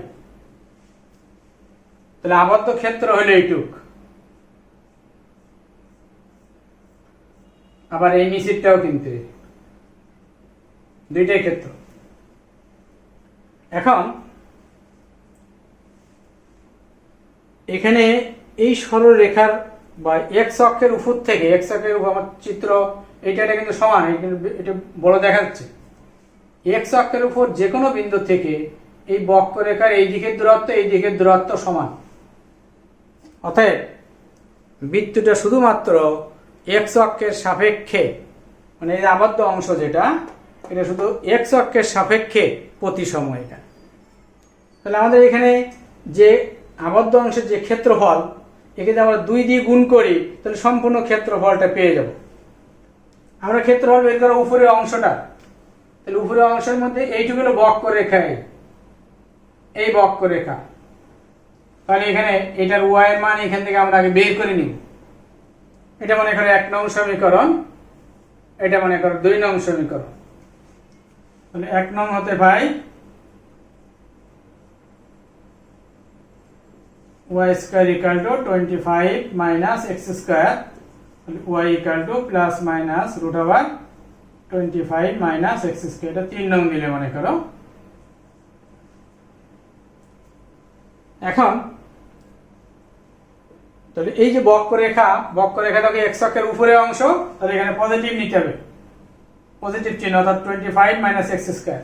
[SPEAKER 1] তাহলে আবদ্ধ ক্ষেত্র হলো এইটুক। আবার এই নিচেরটাও কিন্তু দুইটাই ক্ষেত্র। এখন এখানে এই সরল রেখার বা এক্স অক্ষের উপর থেকে, এক্স অক্ষের উপর আমার চিত্র এটা কিন্তু সমান, এটা বড় দেখাচ্ছে। এক্স অক্ষের উপর যে কোনো বিন্দু থেকে এই বক্ররেখার এই দিকের দূরত্ব এই দিকের দূরত্ব সমান। অতএব বৃত্তটা শুধুমাত্র এক্স অক্ষের সাপেক্ষে, মানে এই আবদ্ধ অংশ যেটা, এটা শুধু এক্স অক্ষের সাপেক্ষে প্রতিসম এখানে। তাহলে আমাদের এখানে যে আবদ্ধ অংশের যে ক্ষেত্রফল, একে যদি আমরা 2 দিয়ে গুণ করি তাহলে সম্পূর্ণ ক্ষেত্রফলটা পেয়ে যাব। আমরা ক্ষেত্রফল বের করব উপরের অংশটা, তাহলে উপরের অংশের মধ্যে এইটুকু হলো বক্ররেখা, এই বক্ররেখা। তাহলে এখানে এটার y এর মান এখান থেকে আমরা আগে বের করে নিব। এটা মনে করো 1 নং সমীকরণ, এটা মনে করো 2 নং সমীকরণ। তাহলে 1 নং হতে পাই y square equal to 25 minus x square, তাহলে y equal to plus minus root over 25 minus x square. এটা 3 নং দিলে মনে করো। এখন তাহলে এই যে বক্ররেখাটাকে x অক্ষের উপরের অংশ, তাহলে এখানে পজিটিভ নিতে হবে, পজিটিভ চিহ্ন, অর্থাৎ 25 মাইনাস x স্কয়ার।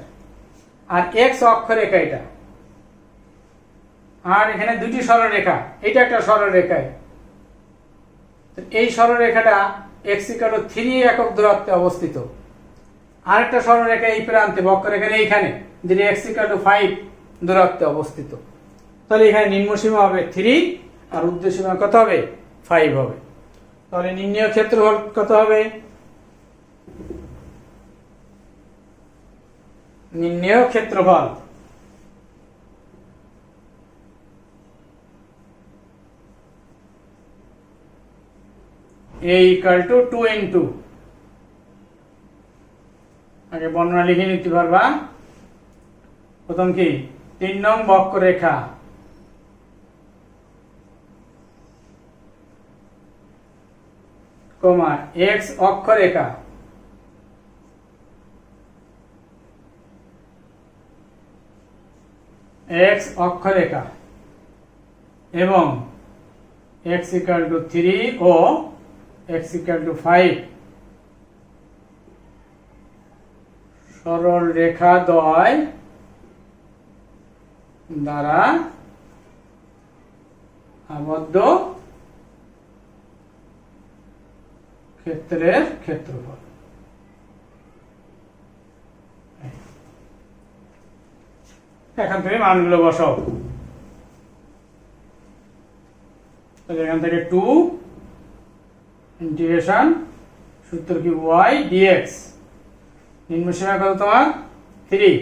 [SPEAKER 1] আর x অক্ষরেখা এটা, আর এখানে দুটি সরলরেখা, এটা একটা সরলরেখা। এই সরলরেখাটা x ইকুয়াল টু 3 একক দূরত্বে অবস্থিত। আরেকটা সরলরেখা এই প্রান্তে বক্ররেখার এইখানে, যেটা x ইকুয়াল টু 5 দূরত্বে অবস্থিত। তাহলে এখানে নিম্নসীমা হবে 3 আর ঊর্ধ্বসীমা কত হবে, 5 হবে। তাহলে নির্ণেয় ক্ষেত্রফল কত হবে, নির্ণেয় ক্ষেত্রফল a ইকুয়াল টু 2 ইনটু, আগে বর্ণনা লিখে নিতে পারবা। প্রথম কি, 3 নং বক্ররেখা, কমা x অক্ষরেখা, x অক্ষরেখা এবং x ইকুয়াল টু 3 ও x ইকুয়াল টু 5 সরল রেখা দ্বয় দ্বারা আবদ্ধ ক্ষেত্রের ক্ষেত্রফল। এখান থেকে মানগুলো বসাও। তাহলে এখান থেকে 2 ইন্টিগ্রেশন সূত্র কি y dx, নিম্নসীমা কত তোমার 3,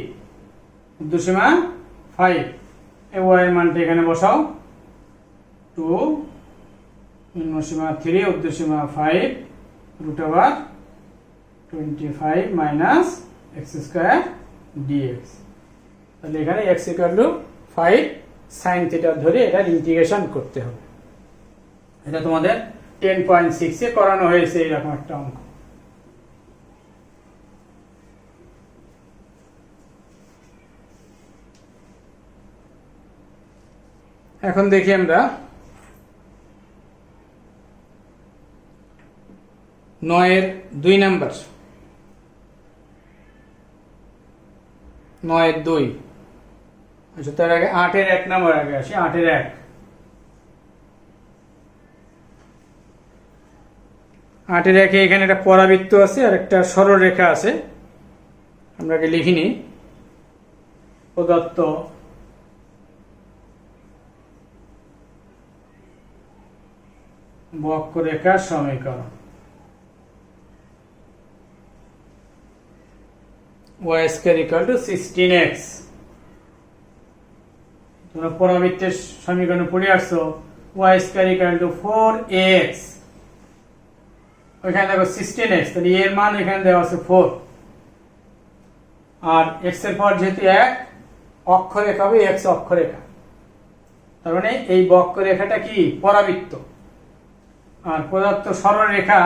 [SPEAKER 1] ঊর্ধ্বসীমা 5, এই y এর মানটা এখানে বসাও। 2 নিম্নসীমা 3 ঊর্ধ্বসীমা 5 root over 25 minus x square dx। তাহলে এখানে x equal to 5 sin theta ধরে এটা ইন্টিগ্রেশন করতে হবে। এটা তোমাদের 10.6 এ করানো হয়েছে এরকম একটা অঙ্ক। এখন দেখি আমরা 9 এর 2 নাম্বার, 9 এর 2। আচ্ছা, তার আগে 8 এর 1 নাম্বার আগে আসি। 8 এর 1, 8 এর 1 এখানে একটা পরাবৃত্ত আছে আর একটা সরলরেখা আছে। আমরা আগে লিখি নিই। প্রদত্ত বক্ররেখার সমীকরণ y square equal two 16x। তোমরা পরাবৃত্তের সমীকরণ পড়ে আসছো, y square equal two 4x। ওইখানে দেখো 16x, তাহলে এর মান এখানে দেওয়া আছে 4, আর x এর পর যেহেতু 1 অক্ষরেখা হবে, x অক্ষরেখা, তার মানে এই বক্ররেখাটা কি পরাবৃত্ত। আর প্রদত্ত সরলরেখা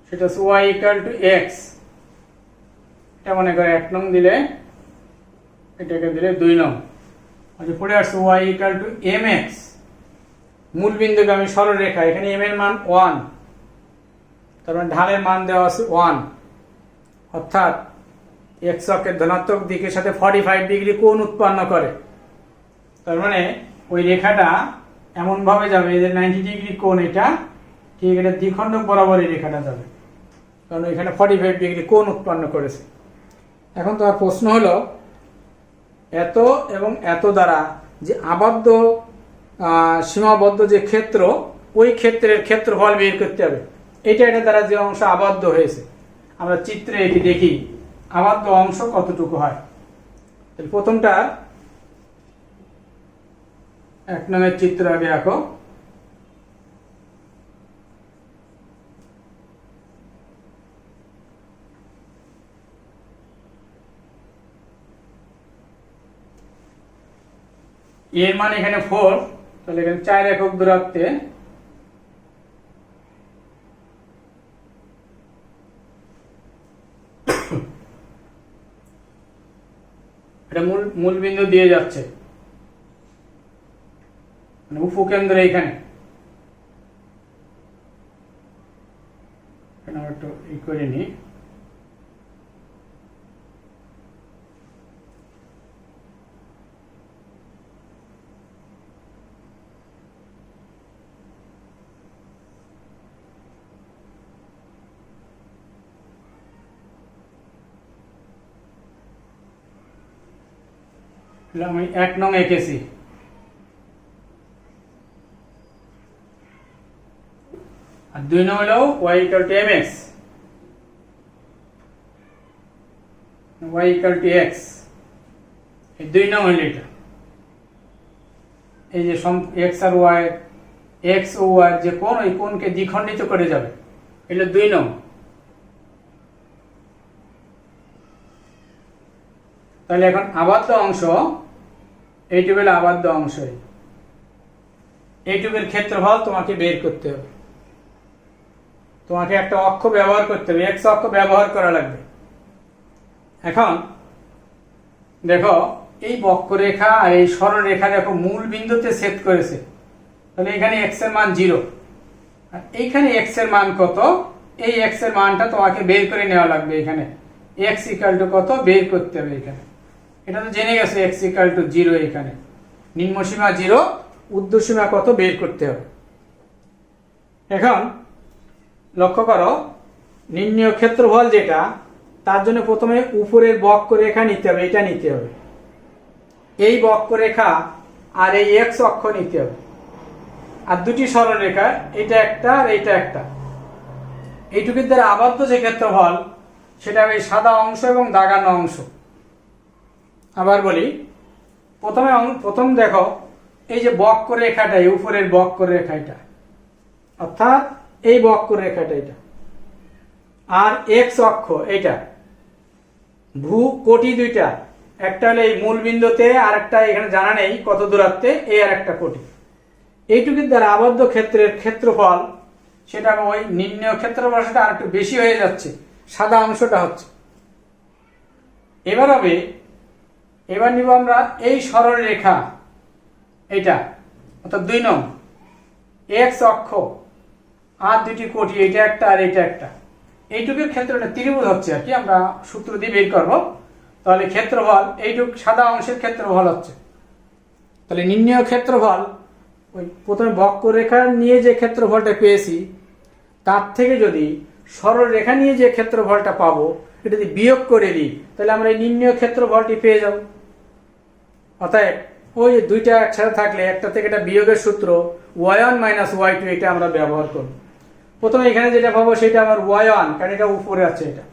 [SPEAKER 1] সেটা হচ্ছে y ইকুয়াল টু x। এটা মনে করে 1 নং দিলে, এটাকে দিলে 2 নং। আচ্ছা, পড়ে আসছে y ইকুয়াল টু mx। মূল বিন্দুগামী সরলরেখা, এখানে m এর মান 1, তার মানে ঢালের মান দেওয়া আছে 1, অর্থাৎ x অক্ষের ধনাত্মক দিকের সাথে 45 ডিগ্রি কোণ উৎপন্ন করে। তার মানে ওই রেখাটা এমন ভাবে যাবে, এদের 90 ডিগ্রি কোণ, এটা ঠিক এটা দ্বিখণ্ডক বরাবর এই রেখাটা যাবে, কারণ এখানে 45 ডিগ্রি কোণ উৎপন্ন করেছে। এখন তো আর প্রশ্ন হলো, এত এবং এত দ্বারা যে আবদ্ধ সীমাবদ্ধ যে ক্ষেত্র, ওই ক্ষেত্রের ক্ষেত্রফল বের করতে হবে। এটা দ্বারা যে অংশ আবদ্ধ হয়েছে, আমরা চিত্রে এটি দেখি আবদ্ধ অংশ কতটুকু হয়। প্রথমটা 1 নংয়ের চিত্র আগে আঁকো। এর মান এখানে 4, তাহলে এখানে 4 একক দূরত্বে এটা মূল বিন্দু দিয়ে যাচ্ছে, মানে উপকেন্দ্র এইখানে। আমরা একটু ই করে নিই। আমি 1 নং এঁকেছি। আর 2 নং হলো y equal two mx, y equal two x। এই 2 নং হলো এটা, এই যে x আর y, x ও y যে কোণ, ওই কোণকে দ্বিখণ্ডিত করে যাবে, এটা 2 নং। তাহলে এখন আবদ্ধ অংশ, এইটুকু হলো আবদ্ধ অংশ, এইটুকুর ক্ষেত্রফল তোমাকে বের করতে হবে। তোমাকে একটা অক্ষ ব্যবহার করতে হবে, x অক্ষ ব্যবহার করা লাগবে। এখন দেখো, এই বক্ররেখা আর এই সরলরেখা দেখো মূল বিন্দুতে ছেদ করেছে, তাহলে এখানে x এর মান 0, আর এইখানে x এর মান কত, এই x এর মানটা তোমাকে বের করে নেওয়া লাগবে। এখানে x ইকুয়াল টু কত বের করতে হবে। এখানে এটা তো জেনে গেছে, x ইকুয়াল টু 0, এখানে নিম্ন সীমা 0, ঊর্ধ্ব সীমা কত বের করতে হবে। এখন লক্ষ্য করো, নির্ণয় ক্ষেত্রফল যেটা, তার জন্য প্রথমে উপরের বক্ররেখা নিতে হবে, এটা নিতে হবে, এই বক্ররেখা আর এই x অক্ষ নিতে হবে, আর দুটি সরলরেখা, এটা একটা আর এটা একটা। এইটুকুর দ্বারা আবদ্ধ যে ক্ষেত্রফল, সেটা এই সাদা অংশ এবং দাগানো অংশ। আবার বলি, প্রথম দেখো, এই যে বক্ররেখাটা, এই উপরের বক্ররেখা এটা, অর্থাৎ এই বক্ররেখাটা এটা, আর x অক্ষ এটা, ভূ কোটি দুইটা, একটা হলো এই মূল বিন্দুতে, আর একটা এখানে জানা নেই কত দূরত্বে, এই আর একটা কোটি। এইটুকুর দ্বারা আবদ্ধ ক্ষেত্রের ক্ষেত্রফল, সেটা ওই নির্ণয় ক্ষেত্রফল সেটা আর একটু বেশি হয়ে যাচ্ছে, সাদা অংশটা হচ্ছে। এবার হবে এবার নিব আমরা এই সরল রেখা, এটা অর্থাৎ 2 নং এক্স অক্ষ আর দুটি কোটি, এটা একটা আর এটা একটা, এইটুকুর ক্ষেত্রটা ত্রিভুজ হচ্ছে আর কি, আমরা সূত্র দিয়ে বের করব। তাহলে ক্ষেত্রফল এইটুক সাদা অংশের ক্ষেত্রফল হচ্ছে, তাহলে নির্ণেয় ক্ষেত্রফল ওই প্রথমে বক্ররেখা নিয়ে যে ক্ষেত্রফলটা পেয়েছি তার থেকে যদি সরল রেখা নিয়ে যে ক্ষেত্রফলটা পাবো এটা যদি বিয়োগ করে দিই তাহলে আমরা এই নির্ণেয় ক্ষেত্রফলটি পেয়ে যাব। অতএব ওই দুইটা একসাথে থাকলে একটা থেকে এটা বিয়োগের সূত্র y1 - y2 এটা আমরা ব্যবহার করব। প্রথমে এখানে যেটা পাবো সেটা আমার y1, কারণ এটা উপরে আছে এটা,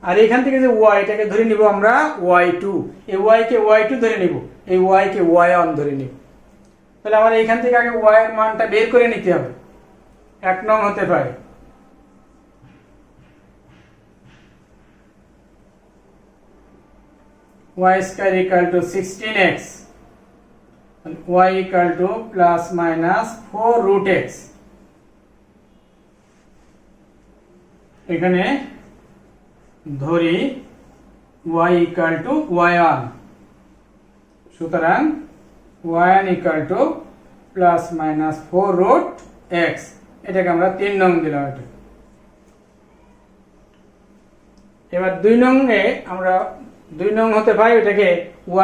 [SPEAKER 1] আর এখান থেকে যে y এটাকে ধরে নিব আমরা y2, এই y কে y2 ধরে নিব, এই y কে y1 ধরে নিব। তাহলে আমার এখান থেকে আগে y এর মানটা বের করে নিতে হবে। 1 নং হতে পারে y square equal to 16x, y equal to plus minus 4 root x, এখানে ধরি y equal to y1, সুতরাং y1 equal to plus minus 4 root x, এটাকে আমরা 3 নং দিলাম। এটা এবার 2 নং এ আমরা 2 নং হতে পাই এটাকে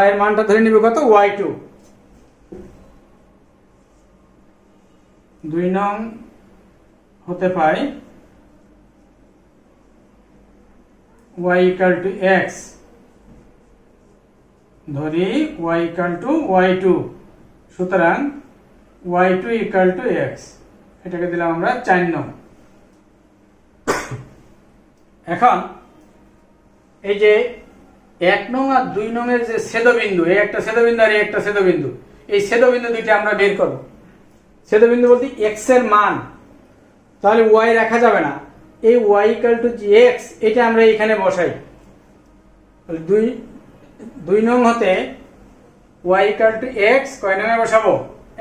[SPEAKER 1] y এর মানটা ধরে নিব কত, y2। 2 নং হতে পাই y equal to x, ধরি y equal to y2, সুতরাং y2 equal to x, এটাকে দিলাম আমরা 4 নং। এখন এই যে 1 নং আর 2 নং এর যে ছেদবিন্দু, এই একটা ছেদবিন্দু আর এই একটা ছেদবিন্দু, এই ছেদবিন্দু দুইটা আমরা বের করব। ছেদবিন্দু বলতে x এর মান, তাহলে y রাখা যাবে না, এই y equal to x এটা আমরা এখানে বসাই। তাহলে 2 নং হতে y equal to x কয় নং এ বসাবো,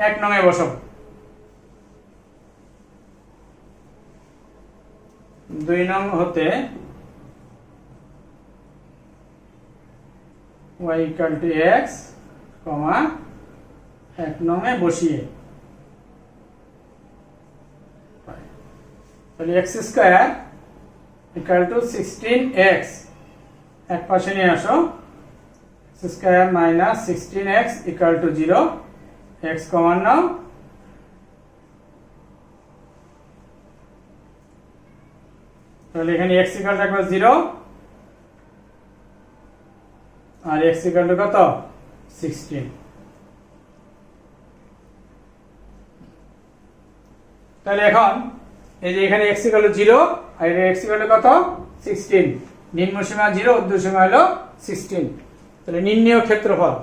[SPEAKER 1] 1 নং এ বসাবো। 2 নং হতে y equal to x, 1 নং এ বসিয়ে, তাহলে x square equal two 16x, এক পাশে নিয়ে আসো, x square minus 16x equal to 0, x common নাও, তাহলে এখানে x ইকুয়াল থাকবে 0 আর x ইকুয়াল টু কত, 16। তাহলে এখন এই যে এখানে x ইকুয়াল টু 0 আর x ইকুয়াল টু কত, 16, নিম্ন সীমা 0, ঊর্ধ্ব সীমা হলো 16। তাহলে নির্ণেয় ক্ষেত্রফল,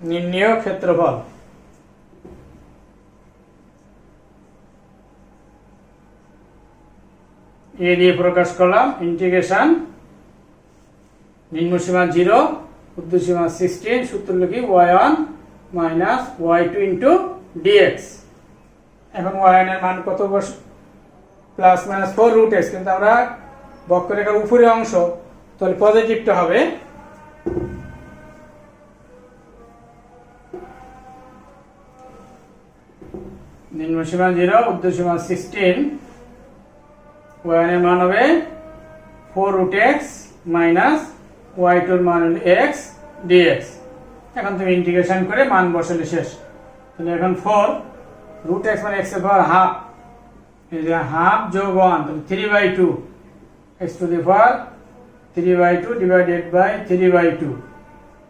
[SPEAKER 1] নির্ণেয় ক্ষেত্রফল এ দিয়ে প্রকাশ করলাম, ইন্টিগ্রেশন নিম্ন সীমা 0, ঊর্ধ্ব সীমা 16, সূত্র লিখি y1 minus y2 into dx। এখন y1 এর মান কত বস, প্লাস মাইনাস 4 রুট x, কিন্তু আমরা বক্ররেখার উপরের অংশ, তাহলে পজিটিভটা হবে, নিম্ন সীমা 0, ঊর্ধ্ব সীমা 16, y1 এর মান হবে 4 রুট x মাইনাস y2 এর মান হলো x dx। এখন তুমি ইন্টিগ্রেশন করে মান বসালে শেষ। তাহলে এখন 4 রুট x মানে x এর পাওয়ার হাফ, এই যে হাফ যোগ 1, তাহলে 3/2 x to the power 3/2 divided by 3/2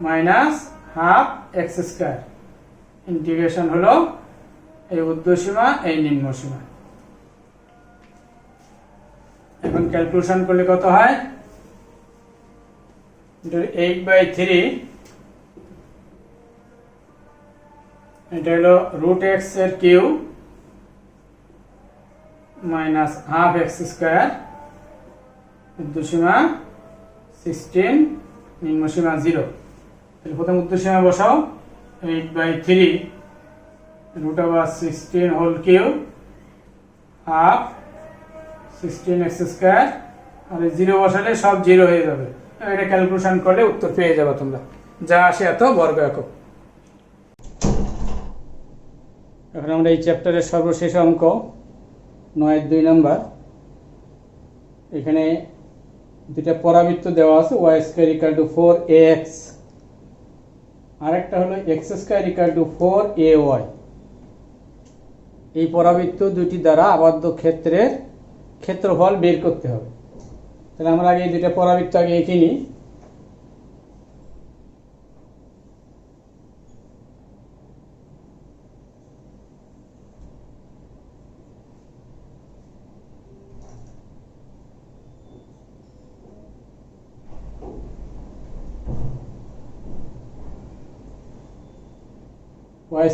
[SPEAKER 1] minus half x square. Integration হলো এই ঊর্ধ্ব সীমা এই নিম্ন সীমা। এখন ক্যালকুলেশন করলে কত হয়, 8/3, এটা হলো রুট x এর cube minus half x square, ঊর্ধ্ব সীমা 16, নিম্ন সীমা 0। তাহলে প্রথম ঊর্ধ্ব সীমা বসাও, 8/3 root over 16 whole cube half 16x² আর 0 বসালে সব 0 হয়ে যাবে। এটা ক্যালকুলেশন করলে উত্তর পেয়ে যাবে তোমরা, যা আসে এত বর্গ একক। এখন আমরা এই চ্যাপ্টারের সর্বশেষ অঙ্ক 9-2 নম্বর। এখানে দুটা পরাবৃত্ত দেওয়া আছে, y² = 4ax, আরেকটা হলো x² = 4ay। এই পরাবৃত্ত দুটি দ্বারা আবদ্ধ ক্ষেত্রের ক্ষেত্রফল বের করতে হবে। তাহলে আমরা আগে এই দুটা পরাবৃত্ত আগে এঁকে নিই। y² =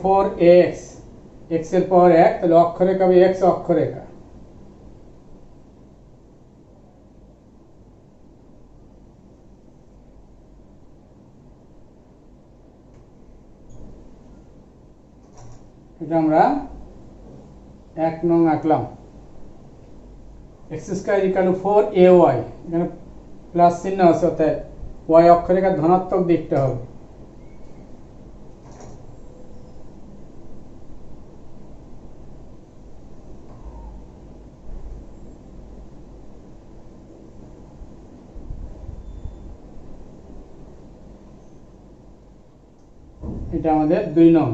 [SPEAKER 1] 4ax, x এর পাওয়ার 1, তাহলে অক্ষরেখা হবে x অক্ষরেখা। এটা আমরা 1 নং আঁকলাম। x² = 4ay, এখানে প্লাস চিহ্ন আছে, অর্থাৎ y অক্ষরেখার ধনাত্মক দিকটা হবে। এটা আমাদের 2 নং।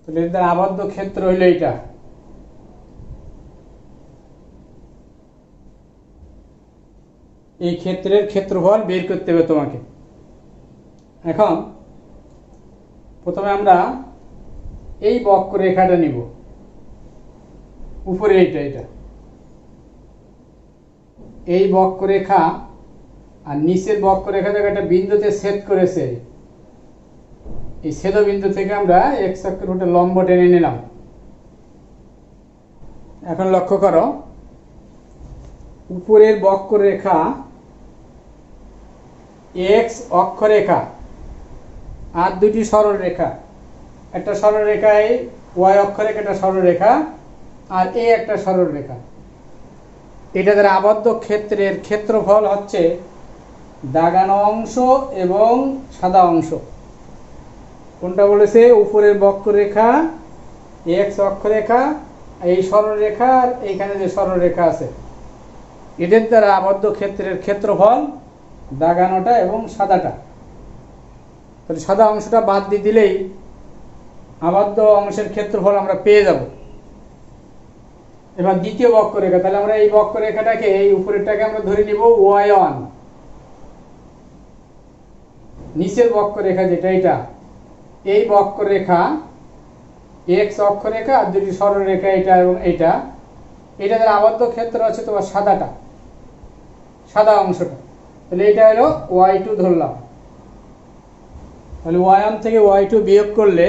[SPEAKER 1] তাহলে এর দ্বারা আবদ্ধ ক্ষেত্র হইল এটা। এই ক্ষেত্রের ক্ষেত্রফল বের করতে হবে তোমাকে। এখন প্রথমে আমরা এই বক্ররেখাটা নিব, উপরে এটা এই বক্ররেখা, আর নিচের বক্ররেখা থেকে একটা বিন্দুতে ছেদ করেছে। এই ছেদ বিন্দু থেকে আমরা x অক্ষের উপরে লম্ব টেনে নিলাম। এখন লক্ষ্য করো, উপরের বক্ররেখা x অক্ষরেখা আর দুটি সরলরেখা, একটা সরলরেখায় y অক্ষরেখা, একটা সরলরেখা, আর এ একটা সরলরেখা। এটা দ্বারা আবদ্ধ ক্ষেত্রের ক্ষেত্রফল হচ্ছে দাগানো অংশ এবং সাদা অংশ। কোনটা বলেছে? উপরের বক্ররেখা x অক্ষরেখা, এই সরলরেখা, আর এইখানে যে সরলরেখা আছে, এদের দ্বারা আবদ্ধ ক্ষেত্রের ক্ষেত্রফল দাগানোটা এবং সাদাটা। তাহলে সাদা অংশটা বাদ দিয়ে দিলেই আবদ্ধ অংশের ক্ষেত্রফল আমরা পেয়ে যাব। এবার দ্বিতীয় বক্ররেখা, তাহলে আমরা এই বক্ররেখাটাকে, এই উপরেরটাকে আমরা ধরে নিব y1। নিচের বক্ররেখা যেটা, এটা এই বক্ররেখা x অক্ষরেখা আর দুটি সরলরেখা, এটা এবং এটা, এটা দ্বারা আবদ্ধ ক্ষেত্র আছে তোমার সাদাটা, সাদা অংশটা। তাহলে এটা হলো y2 ধরলাম। তাহলে y1 থেকে y2 বিয়োগ করলে,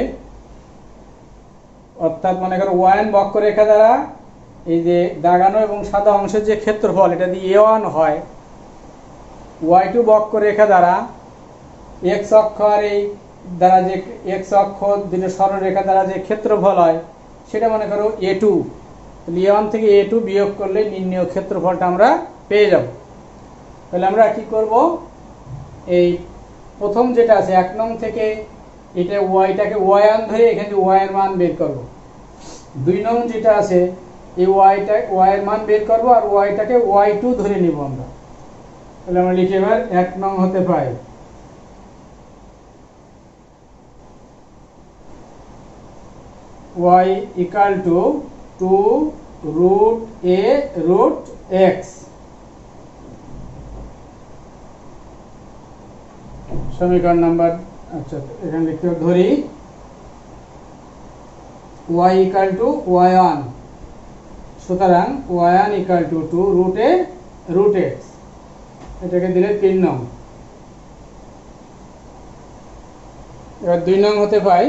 [SPEAKER 1] অর্থাৎ মনে করো y1 বক্ররেখা দ্বারা এই যে দাগানো এবং সাদা অংশের যে ক্ষেত্রফল, এটা দিয়ে a1 হয়। y2 বক্ররেখা দ্বারা x অক্ষ আর এই দ্বারা যে x অক্ষ দুটো সরলরেখা দ্বারা যে ক্ষেত্রফল হয়, সেটা মনে করো a2। তাহলে a1 থেকে a2 বিয়োগ করলে নির্ণেয় ক্ষেত্রফলটা আমরা পেয়ে যাব। তাহলে আমরা কি করব, এই প্রথম যেটা আছে 1 নং থেকে এটা y-টাকে y1 ধরে এখানে y এর মান বের করব। 2 নং যেটা আছে এই y এর মান বের করব, আর y-টাকে y2 ধরে নিব আমরা। তাহলে আমরা লিখি এবার 1 নং হতে পাই y = 2√a√x। সমীকরণ নাম্বার, আচ্ছা এখানে লিখতে ধরি y = y1, সুতরাং y1 = 2√a√x। এটাকে দিলে 3 নং। এবার 2 নং হতে পাই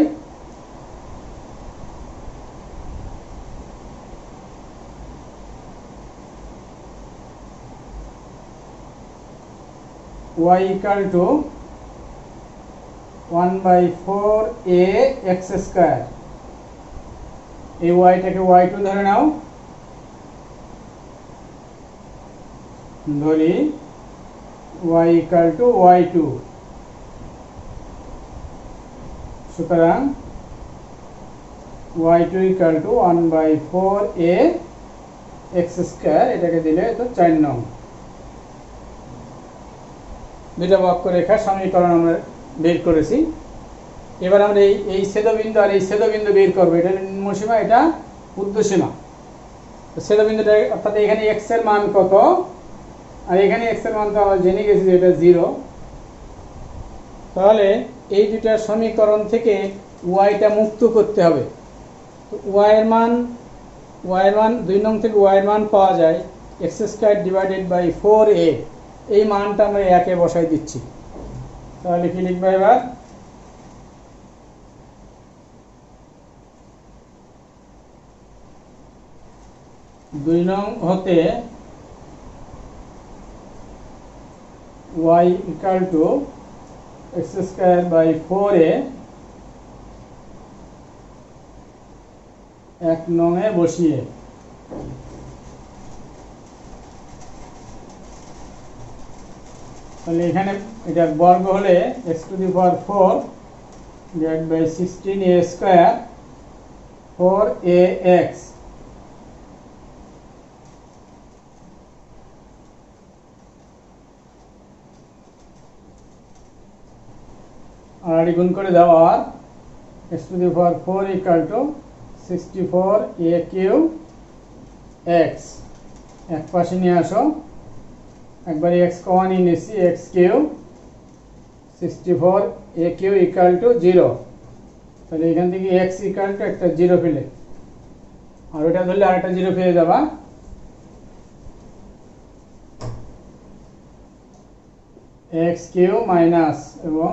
[SPEAKER 1] y = 1/4ax²। এই ওয়াইটাকে y2 ধরে নাও, ধরি y ইকাল টু y2। সুতরাং y2 equal to 1/4a x square, এটাকে দিলে তো 4 নং। দুইটা বক্ররেখার সমীকরণ আমরা বের করেছি। এবার আমরা এই ছেদবিন্দু আর এই ছেদবিন্দু বের করবো। এটা নিম্নসীমা, এটা ঊর্ধ্বসীমা। তো ছেদবিন্দুটা অর্থাৎ এখানে x এর মান কত, আর এখানে x এর মান তো আমরা জেনে গেছি যে এটা 0। তাহলে এই দুইটা সমীকরণ থেকে y টা মুক্ত করতে হবে। তো y এর মান 2 নং থেকে y এর মান পাওয়া যায় x square divided by 4a। এই মানটা আমরা 1 এ বসাই দিচ্ছি। তাহলে কি লিখবো এবার, 2 নং হতে y equal to x square by 4a 1 নং এ বসিয়ে তাহলে এখানে এটার বর্গ হলে x to the power 4 divide by 16a square 4ax। আর গুণ করে দেওয়ার x to the power 4 equal to 64a cube x। এক পাশে নিয়ে আসো, একবারে x কমন নিয়েছি, x cube 64a cube equal to 0। তাহলে এখান থেকে x ইকাল টু একটা 0 পেলে, আর ওটা ধরলে আরেকটা 0 পেয়ে যাবা। x কিউ মাইনাস এবং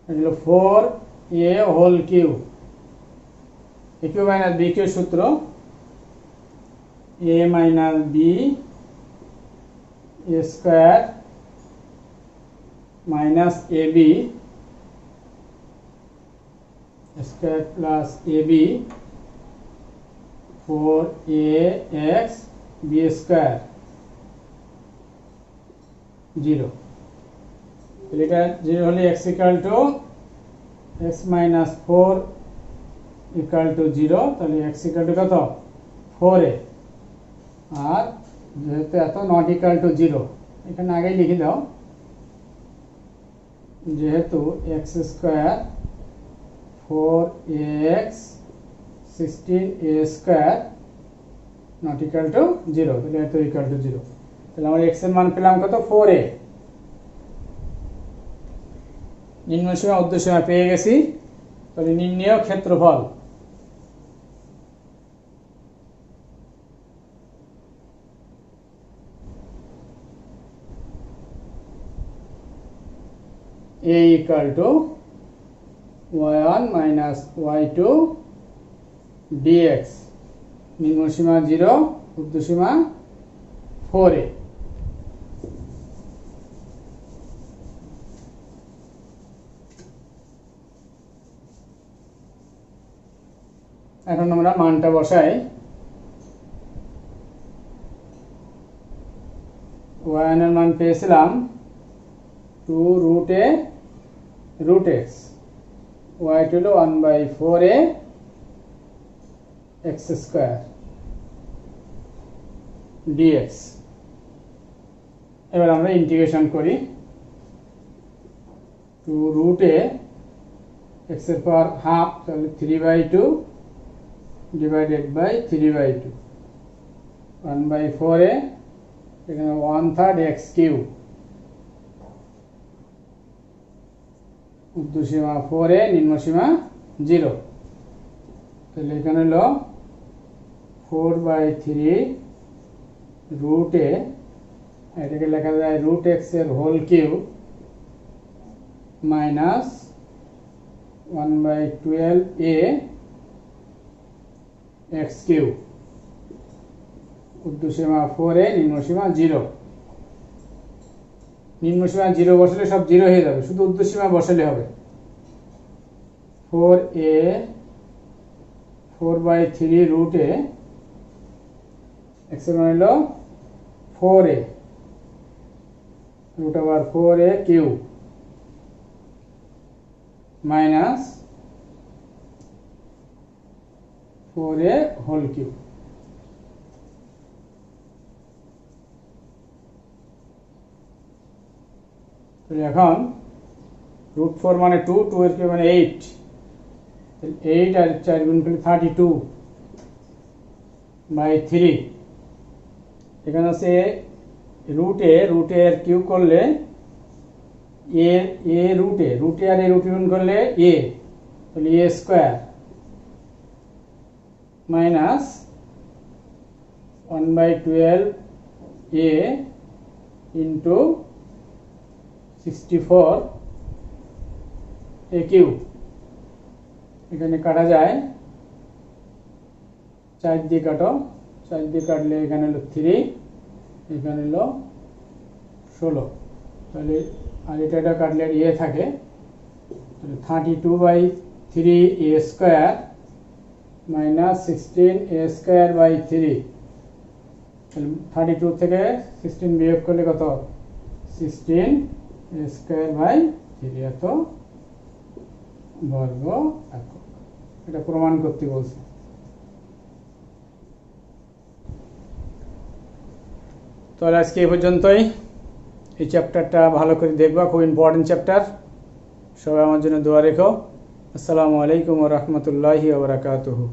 [SPEAKER 1] এগুলো 4a whole cube, a cube minus b cube সূত্র a minus b a square minus ab square plus ab 4ax b square 0। তাহলে এটা 0 হলে x equal to x minus 4 equal to 0। তাহলে x equal two কত, 4a। আর যেহেতু এত not equal to 0, এখানে আগেই লিখে দাও, যেহেতু x square 4ax 16a square not equal to 0, তাহলে এত ইকাল টু 0। তাহলে আমরা x এর মান পেলাম কত, 4a। নিম্নসীমা ঊর্ধ্বসীমা পেয়ে গেছি। তাহলে নির্ণেয় ক্ষেত্রফল, a equal to y1 minus y2 dx। নিম্নসীমা 0, ঊর্ধ্বসীমা 4a। এখন আমরা মানটা বসাই। y1 এর মান পেয়েছিলাম 2√a root x, y2 হলো 1/4a x স্কয়ার dx। এবার আমরা ইন্টিগ্রেশন করি। 2√a x এর পাওয়ার হাফ, তাহলে 3/2 ডিভাইডেড বাই 3/2 1/4a, এখানে 1/3 x কিউব, ঊর্ধ্বসীমা 4a নিম্নসীমা 0। তাহলে এখানে হলো 4/3 রুট এ, এটাকে লেখা যায় রুট এক্স এর whole cube minus 1/12a x cube, ঊর্ধ্বসীমা 4a নিম্নসীমা 0। নিম্নসীমা 0 বসালে সব 0 হয়ে যাবে, শুধু ঊর্ধ্বসীমা বসালে হবে। 4a 4/3 রুটে x এর মান হলো 4a root over 4a cube minus 4a whole cube. এখন √4 মানে 2, 2 এর কিউব মানে 8, 8 আর 4 গুণ করলে 32/3। এখানে আছে রুটের কিউব করলে এ রুটে আর এ রুটে গুণ করলে এ, তাহলে এ স্কোয়ার মাইনাস 1/12 এ ইন্টু 64 এ কিউব। এখানে কাটা যায়, 4 দিয়ে কাটো, 4 দিয়ে কাটলে এখানে হলো 3, এখানে হলো 16, তাহলে আর এটা কাটলে এ থাকে, তাহলে 32/3 এ স্কোয়ার মাইনাস 16 এ স্কোয়ার/3। তাহলে 32 থেকে 16 বিয়োগ করলে কত? 16 এ স্কোয়ার/3 এত বর্গ একক। এটা প্রমাণ করতে বলছে। তাহলে আজকে এই পর্যন্তই। এই চ্যাপ্টারটা ভালো করে দেখবা, খুব ইম্পর্টেন্ট চ্যাপ্টার। সবাই আমার জন্য দোয়া রেখো। আসসালামু আলাইকুম ওয়া রাহমাতুল্লাহি ওয়া বারাকাতুহু।